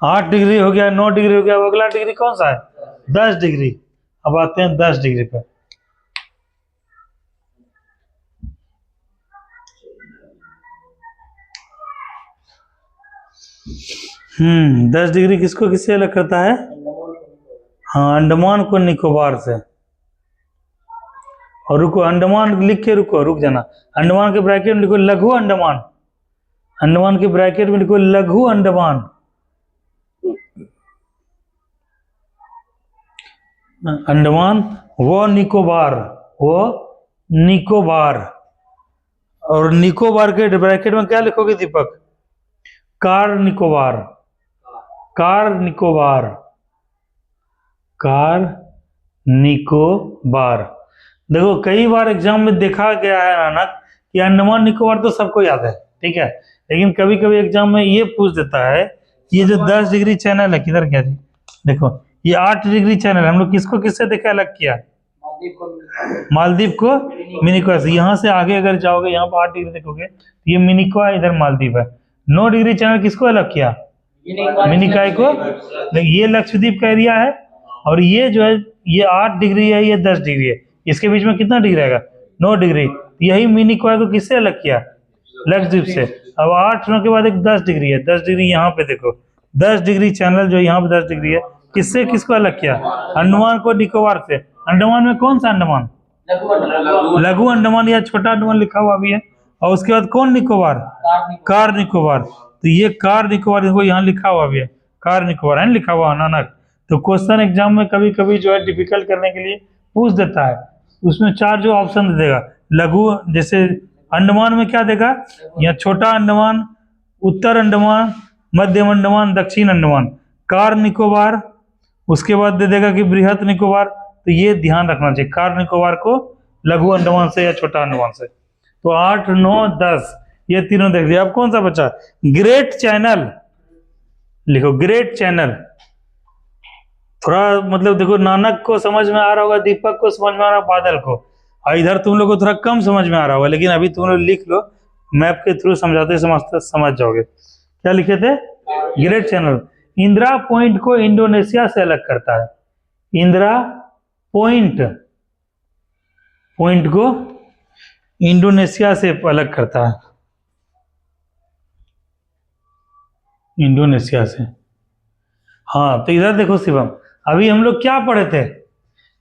8 डिग्री हो गया, 9 डिग्री हो गया। अब अगला डिग्री कौन सा है? 10 डिग्री। अब आते हैं 10 डिग्री पे। 10 डिग्री किसको किससे अलग करता है? हाँ अंडमान को निकोबार से। और रुको, अंडमान लिख के रुक जाना। अंडमान के ब्रैकेट में लिखो लघु अंडमान, अंडमान के ब्रैकेट में लिखो लघु अंडमान। अंडमान वो निकोबार, वो निकोबार। और निकोबार के ब्रैकेट में क्या लिखोगे दीपक? कार निकोबार, कार निकोबार, कार निकोबार। देखो कई बार एग्जाम में देखा गया है नानक ये अंडमान निकोबार तो सबको याद है, ठीक है, लेकिन कभी कभी एग्जाम में ये पूछ देता है कि ये जो 10 डिग्री चैनल है, किधर क्या जी, देखो ये 8 डिग्री चैनल, हम लोग किसको किससे देखा अलग किया, मालदीव को मिनिकॉय से। यहाँ से आगे अगर जाओगे, यहाँ पर 8 डिग्री देखोगे तो ये मिनिकॉय, इधर मालदीव है। 9 डिग्री चैनल किसको अलग किया, मिनिकॉय को। ये लक्षद्वीप का एरिया है, और ये जो है ये 8 डिग्री है, ये 10 डिग्री है, इसके बीच में कितना डिग्री रहेगा, 9 डिग्री। यही मिनिकॉय को किससे अलग किया, लक्षद्वीप से। अब 8 9 के बाद एक 10 डिग्री है, 10 डिग्री यहाँ पे देखो, 10 डिग्री चैनल जो यहाँ पे 10 डिग्री है, किससे किसको अलग किया, अंडमान को निकोबार से। अंडमान में कौन सा अंडमान, लघु अंडमान या छोटा अंडमान लिखा हुआ भी है। और उसके बाद कौन निकोबार, कार निकोबार। तो ये कार निकोबार, देखो यहाँ लिखा हुआ भी है, कार निकोबार है लिखा हुआ नानक। तो क्वेश्चन एग्जाम में कभी कभी जो है डिफिकल्ट करने के लिए पूछ देता है, उसमें 4 जो ऑप्शन दे देगा। लघु, जैसे अंडमान में क्या देगा, या छोटा अंडमान, उत्तर अंडमान, मध्यम अंडमान, दक्षिण अंडमान। कार निकोबार, उसके बाद दे देगा कि बृहत निकोबार। तो ये ध्यान रखना चाहिए, कार निकोबार को लघु अंडमान से या छोटा अंडमान से। तो 8 9 10 ये तीनों देख लिया। अब कौन सा बचा, ग्रेट चैनल, लिखो ग्रेट चैनल। थोड़ा मतलब देखो, नानक को समझ में आ रहा होगा, दीपक को समझ में आ रहा होगा, बादल को, और इधर तुम लोग को थोड़ा कम समझ में आ रहा होगा, लेकिन अभी तुम लोग लिख लो, मैप के थ्रू समझाते समझते समझ जाओगे। क्या लिखे थे, ग्रेट चैनल। इंदिरा पॉइंट को इंडोनेशिया से अलग करता है, इंदिरा पॉइंट को इंडोनेशिया से अलग करता है, इंडोनेशिया से। हाँ, तो इधर देखो शिवम, अभी हम लोग क्या पढ़े थे,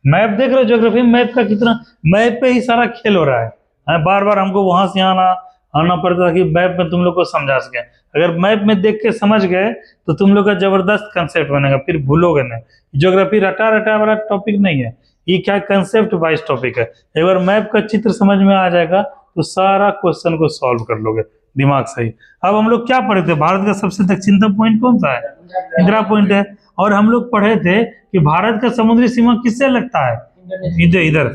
मैप देख रहे हो, ज्योग्राफी मैप का कितना, मैप पे ही सारा खेल हो रहा है। बार बार हमको वहां से आना पड़ता है कि मैप में तुम लोग को समझा सके। अगर मैप में देख के समझ गए तो तुम लोग का जबरदस्त कंसेप्ट बनेगा, फिर भूलोगे नहीं। ज्योग्राफी रटा रटा वाला टॉपिक नहीं है, ये क्या कंसेप्ट वाइज टॉपिक है। एक बार मैप का चित्र समझ में आ जाएगा तो सारा क्वेश्चन को सॉल्व कर लोगे दिमाग से ही। अब हम लोग क्या पढ़े थे, भारत का सबसे दक्षिणतम पॉइंट कौन सा है, इंदिरा पॉइंट है। और हम लोग पढ़े थे कि भारत का समुद्री सीमा किससे लगता है, इधर इधर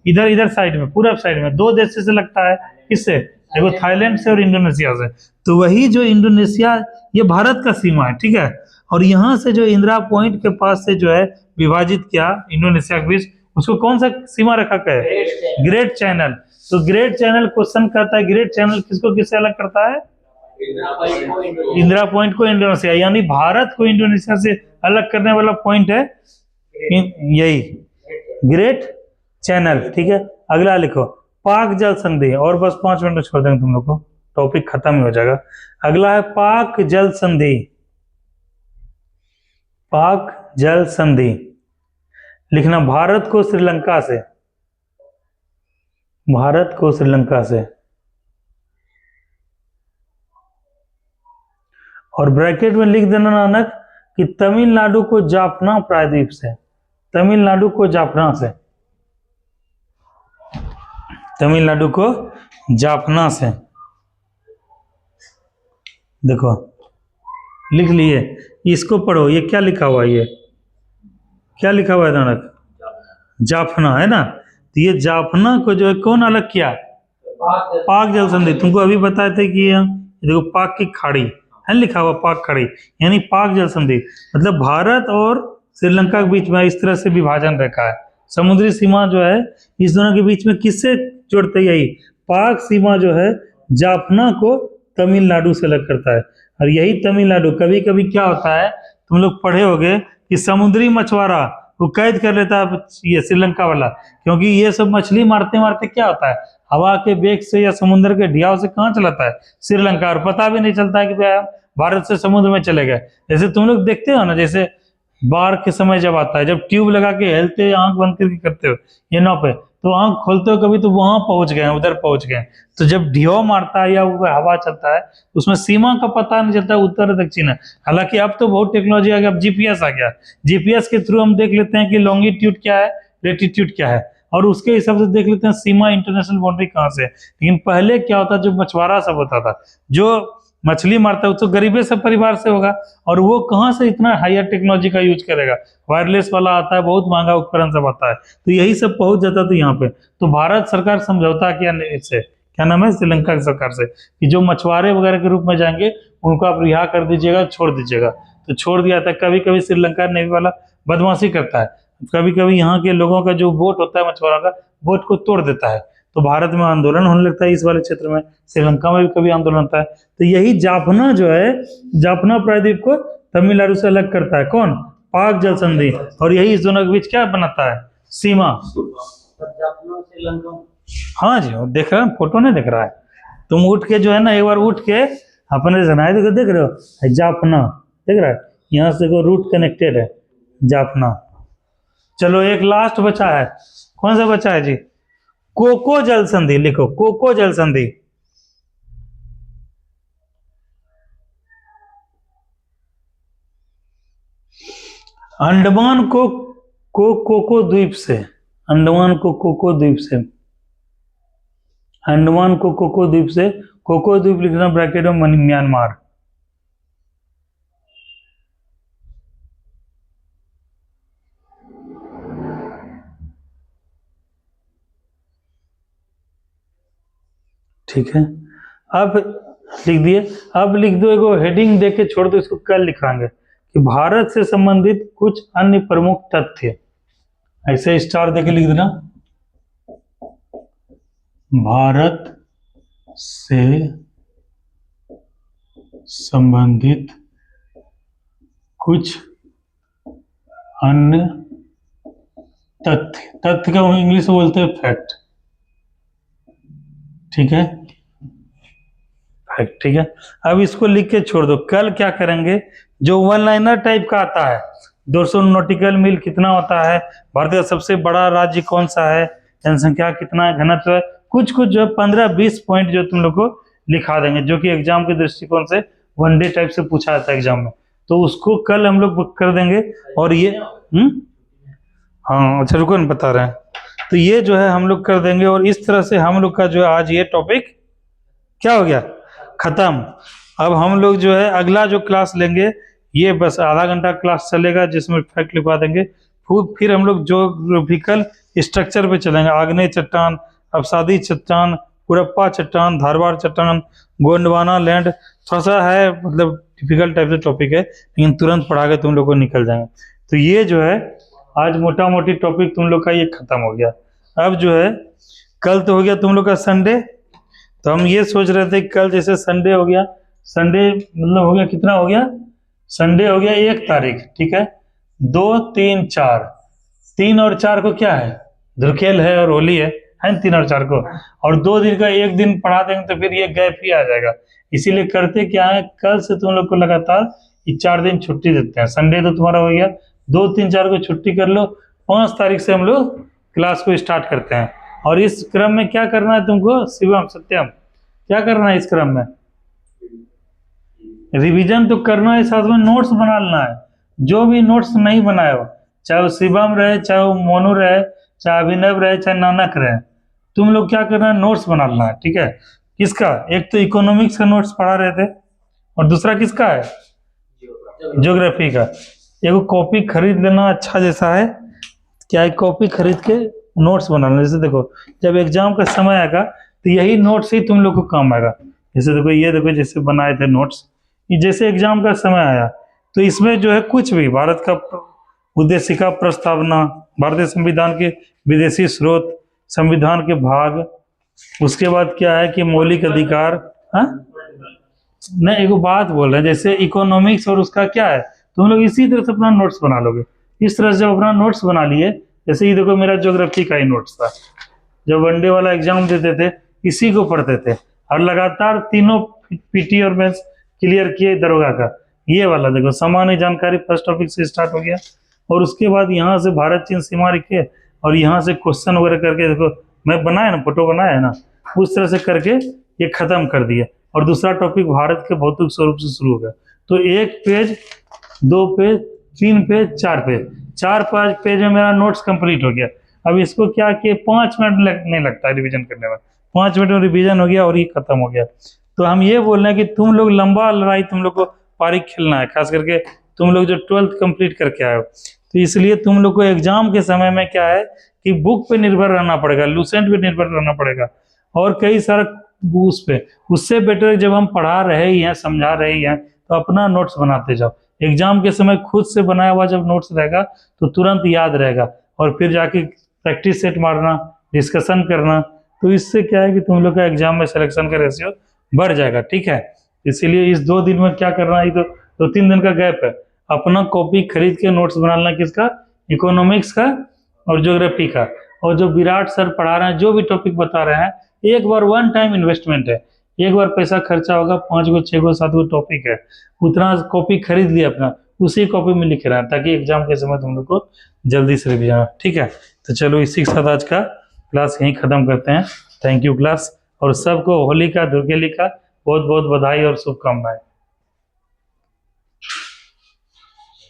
इधर इधर साइड में, पूरब साइड में 2 देश से लगता है, किससे, देखो थाईलैंड से और इंडोनेशिया से। तो वही जो इंडोनेशिया, ये भारत का सीमा है, ठीक है। और यहाँ से जो इंदिरा पॉइंट के पास से जो है विभाजित किया इंडोनेशिया के बीच, उसको कौन सा सीमा रेखा का है, ग्रेट चैनल। तो ग्रेट चैनल क्वेश्चन करता है, ग्रेट चैनल किसको किससे अलग करता है, इंदिरा पॉइंट को इंडोनेशिया, यानी भारत को इंडोनेशिया से अलग करने वाला पॉइंट है यही ग्रेट चैनल, ठीक है। अगला लिखो पाक जल संधि, और बस 5 मिनट छोड़ देंगे तुम लोग को, टॉपिक खत्म ही हो जाएगा। अगला है पाक जल संधि, पाक जल संधि लिखना, भारत को श्रीलंका से, भारत को श्रीलंका से, और ब्रैकेट में लिख देना नानक कि तमिलनाडु को जाफना प्रायद्वीप से, तमिलनाडु को जाफना से, तमिलनाडु को जाफना से। देखो लिख लिए, इसको पढ़ो, ये क्या लिखा हुआ है, ये क्या लिखा हुआ है नानक, जाफना है ना। तो ये जाफना को जो है कौन अलग किया, पाक जल संधि। तुमको अभी बताए थे कि देखो पाक की खाड़ी है लिखा हुआ, पाक खाड़ी, यानी पाक जल संधि मतलब भारत और श्रीलंका के बीच में इस तरह से विभाजन रखा है। समुद्री सीमा जो है इस दोनों के बीच में किससे जोड़ते, यही पाक सीमा जो है जाफना को तमिलनाडु से अलग करता है। और यही तमिलनाडु कभी कभी क्या होता है, तुम लोग पढ़े होगे कि समुद्री मछुआरा वो कैद कर लेता है ये श्रीलंका वाला, क्योंकि ये सब मछली मारते मारते क्या होता है, हवा के वेग से या समुद्र के ढियाव से कहाँ चलाता है, श्रीलंका, और पता भी नहीं चलता है कि भारत से समुद्र में चले गए। जैसे तुम लोग देखते हो ना, जैसे बाढ़ के समय जब आता है, जब ट्यूब लगा के हेलते आंख बंद करके करते हो ये नाव पे, तो आंख खोलते हो कभी तो वहां पहुंच गए, उधर पहुंच गए। तो जब ढियो मारता है या ऊपर हवा चलता है उसमें सीमा का पता नहीं चलता उत्तर दक्षिण है। हालांकि अब तो बहुत टेक्नोलॉजी आ गया, अब जीपीएस आ गया, जीपीएस के थ्रू हम देख लेते हैं कि लॉन्गिट्यूड क्या है, लेटीट्यूड क्या है, और उसके हिसाब से देख लेते हैं सीमा, इंटरनेशनल बाउंड्री कहाँ से है। लेकिन पहले क्या होता, जो मछुआरा सब होता था, जो मछली मारता है वो तो गरीबे से परिवार से होगा, और वो कहाँ से इतना हायर टेक्नोलॉजी का यूज करेगा, वायरलेस वाला आता है, बहुत महंगा उपकरण सब आता है, तो यही सब पहुंच जाता था यहाँ पे। तो भारत सरकार समझौता किया इससे, क्या नाम है, श्रीलंका की सरकार से, कि जो मछुआरे वगैरह के रूप में जाएंगे उनको आप रिहा कर दीजिएगा, छोड़ दीजिएगा। तो छोड़ दिया था। कभी कभी श्रीलंका नेवी वाला बदमाशी करता है, कभी कभी यहाँ के लोगों का जो बोट होता है मछुआरों का, बोट को तोड़ देता है, तो भारत में आंदोलन होने लगता है इस वाले क्षेत्र में। श्रीलंका में भी कभी आंदोलन होता है। तो यही जाफना जो है, जाफना प्रायद्वीप को तमिलनाडु से अलग करता है कौन, पाक जल संधि, और यही इस दोनों के बीच क्या बनाता है, सीमा। जापान श्रीलंका। हाँ जी, वो देख रहे हैं, फोटो नहीं देख रहा है, तुम उठ के जो है ना, एक बार उठ के अपने जनाए देख रहे हो, जाफना देख रहा है, यहाँ से को रूट कनेक्टेड है, जाफना। चलो एक लास्ट बचा है, कौन सा बचा है जी, कोको जल संधि। लिखो कोको जल संधि। अंडमान को कोको द्वीप से, अंडमान को कोको द्वीप से, अंडमान को कोको द्वीप से, कोको द्वीप लिखना ब्रैकेट में म्यांमार। ठीक है, अब लिख दिए। अब लिख दो, एगो हेडिंग दे के छोड़ दो, इसको कल लिखाएंगे कि भारत से संबंधित कुछ अन्य प्रमुख तथ्य। ऐसे स्टार दे के लिख देना, भारत से संबंधित कुछ अन्य तथ्य। तथ्य का इंग्लिश में बोलते हैं फैक्ट। ठीक है, फैक्ट। ठीक है, अब इसको लिख के छोड़ दो। कल क्या करेंगे, जो वन लाइनर टाइप का आता है, 200 नॉटिकल मील कितना होता है, भारत का सबसे बड़ा राज्य कौन सा है, जनसंख्या कितना है, घनत्व है, कुछ कुछ जो 15-20 पॉइंट जो तुम लोग को लिखा देंगे, जो कि एग्जाम के दृष्टिकोण से वनडे टाइप से पूछा जाता है एग्जाम में, तो उसको कल हम लोग कर देंगे। और ये हाँ अच्छा, रुको, बता रहे हैं। तो ये जो है हम लोग कर देंगे, और इस तरह से हम लोग का जो है आज ये टॉपिक क्या हो गया, खत्म। अब हम लोग जो है अगला जो क्लास लेंगे, ये बस आधा घंटा क्लास चलेगा, जिसमें फैक्ट लिखवा देंगे। फिर हम लोग ज्योग्राफिकल स्ट्रक्चर पे चलेंगे, आग्नेय चट्टान, अवसादी चट्टान, कुरप्पा चट्टान, धारवाड़ चट्टान, गोंडवाना लैंड। थोड़ा सा है मतलब डिफिकल्ट टाइप से टॉपिक है, लेकिन तुरंत पढ़ा के तुम लोग को निकल जाएंगे। तो ये जो है आज मोटा मोटी टॉपिक तुम लोग का ये खत्म हो गया। अब जो है कल तो हो गया तुम लोग का संडे, तो हम ये सोच रहे थे कल जैसे संडे हो गया, संडे मतलब हो गया कितना हो गया, संडे हो गया 1 तारीख। ठीक है, 2, 3, 4, 3 और 4 को क्या है, धुरखेल है और होली है ना, 3 और 4 को, और 2 दिन का 1 दिन पढ़ा देंगे तो फिर ये गैप ही आ जाएगा। इसीलिए करते क्या है, कल से तुम लोग को लगातार 4 दिन छुट्टी देते हैं। संडे तो तुम्हारा हो गया, 2, 3, 4 को छुट्टी कर लो, 5 तारीख से हम लोग क्लास को स्टार्ट करते हैं। और इस क्रम में क्या करना है तुमको, शिवम सत्यम, क्या करना है इस क्रम में, रिवीजन तो करना है, साथ में नोट्स बना लेना है। जो भी नोट्स नहीं बनाए हो, चाहे वो शिवम रहे, चाहे वो मोनू रहे, चाहे अभिनव रहे, चाहे नानक रहे, तुम लोग क्या करना है, नोट्स बना लेना है। ठीक है, किसका, एक तो इकोनॉमिक्स का नोट्स पढ़ा रहे थे, और दूसरा किसका है, ज्योग्राफी का। एगो कॉपी खरीद लेना अच्छा जैसा है, क्या है, कॉपी खरीद के नोट्स बना लेना। जैसे देखो जब एग्जाम का समय आएगा तो यही नोट्स ही तुम लोग को काम आएगा। जैसे देखो ये देखो जैसे बनाए थे नोट्स, ये जैसे एग्जाम का समय आया तो इसमें जो है कुछ भी भारत का उद्देशिका प्रस्तावना, भारतीय संविधान के विदेशी स्रोत, संविधान के भाग, उसके बाद क्या है कि मौलिक अधिकार। हाँ नहीं, एगो बात बोल रहे हैं, जैसे इकोनॉमिक्स और उसका क्या है, तुम लोग इसी तरह से अपना नोट्स बना लोगे। इस तरह से जब अपना नोट्स बना लिए, जैसे ये देखो मेरा ज्योग्राफी का ही नोट्स था, जब वनडे वाला एग्जाम देते थे इसी को पढ़ते थे, और लगातार तीनों पीटी और मेंस क्लियर किए दरोगा का। ये वाला देखो सामान्य जानकारी फर्स्ट टॉपिक से स्टार्ट हो गया, और उसके बाद यहाँ से भारत चीन सीमा लिखे, और यहाँ से क्वेश्चन वगैरह करके देखो मैं बनाया ना, फोटो बनाया है ना, उस तरह से करके ये खत्म कर दिया। और दूसरा टॉपिक भारत के भौतिक स्वरूप से शुरू हो गया। तो 1 page, 2 page, 3 page, 4 page, 4-5 page में मेरा नोट्स कंप्लीट हो गया। अब इसको क्या किए, 5 मिनट नहीं लगता है रिवीजन करने में, 5 मिनट में रिवीजन हो गया और ये खत्म हो गया। तो हम ये बोल रहे हैं कि तुम लोग लंबा लड़ाई तुम लोग को पारी खेलना है, खास करके तुम लोग जो 12th कंप्लीट करके आए हो। तो इसलिए तुम लोग को एग्जाम के समय में क्या है कि बुक पे निर्भर रहना पड़ेगा, लूसेंट पे निर्भर रहना पड़ेगा, और कई सारा वो उस पे उससे बेटर जब हम पढ़ा रहे ही हैं समझा रहे ही हैं तो अपना नोट्स बनाते जाओ। एग्जाम के समय खुद से बनाया हुआ जब नोट्स रहेगा तो तुरंत याद रहेगा और फिर जाके प्रैक्टिस सेट मारना, डिस्कशन करना, तो इससे क्या है कि तुम लोग का एग्जाम में सिलेक्शन का रेशियो बढ़ जाएगा। ठीक है, इसीलिए इस 2 दिन में क्या करना है, तो 2-3 दिन का गैप है, अपना कॉपी खरीद के नोट्स बनाना, किसका, इकोनॉमिक्स का और ज्योग्राफी का। और जो विराट सर पढ़ा रहे हैं, जो भी टॉपिक बता रहे हैं, एक बार वन टाइम इन्वेस्टमेंट है, एक बार पैसा खर्चा होगा, 5 गो 6 गो 7 गो टॉपिक है, उतना कॉपी खरीद लिया अपना, उसी कॉपी में लिख रहा है ताकि एग्जाम के समय तुम लोग को जल्दी से रिवीजन। ठीक है, तो चलो इसी के साथ आज का क्लास यहीं खत्म करते हैं। थैंक यू क्लास, और सबको होली का, दुर्गेली का बहुत बहुत बधाई और शुभकामनाएं।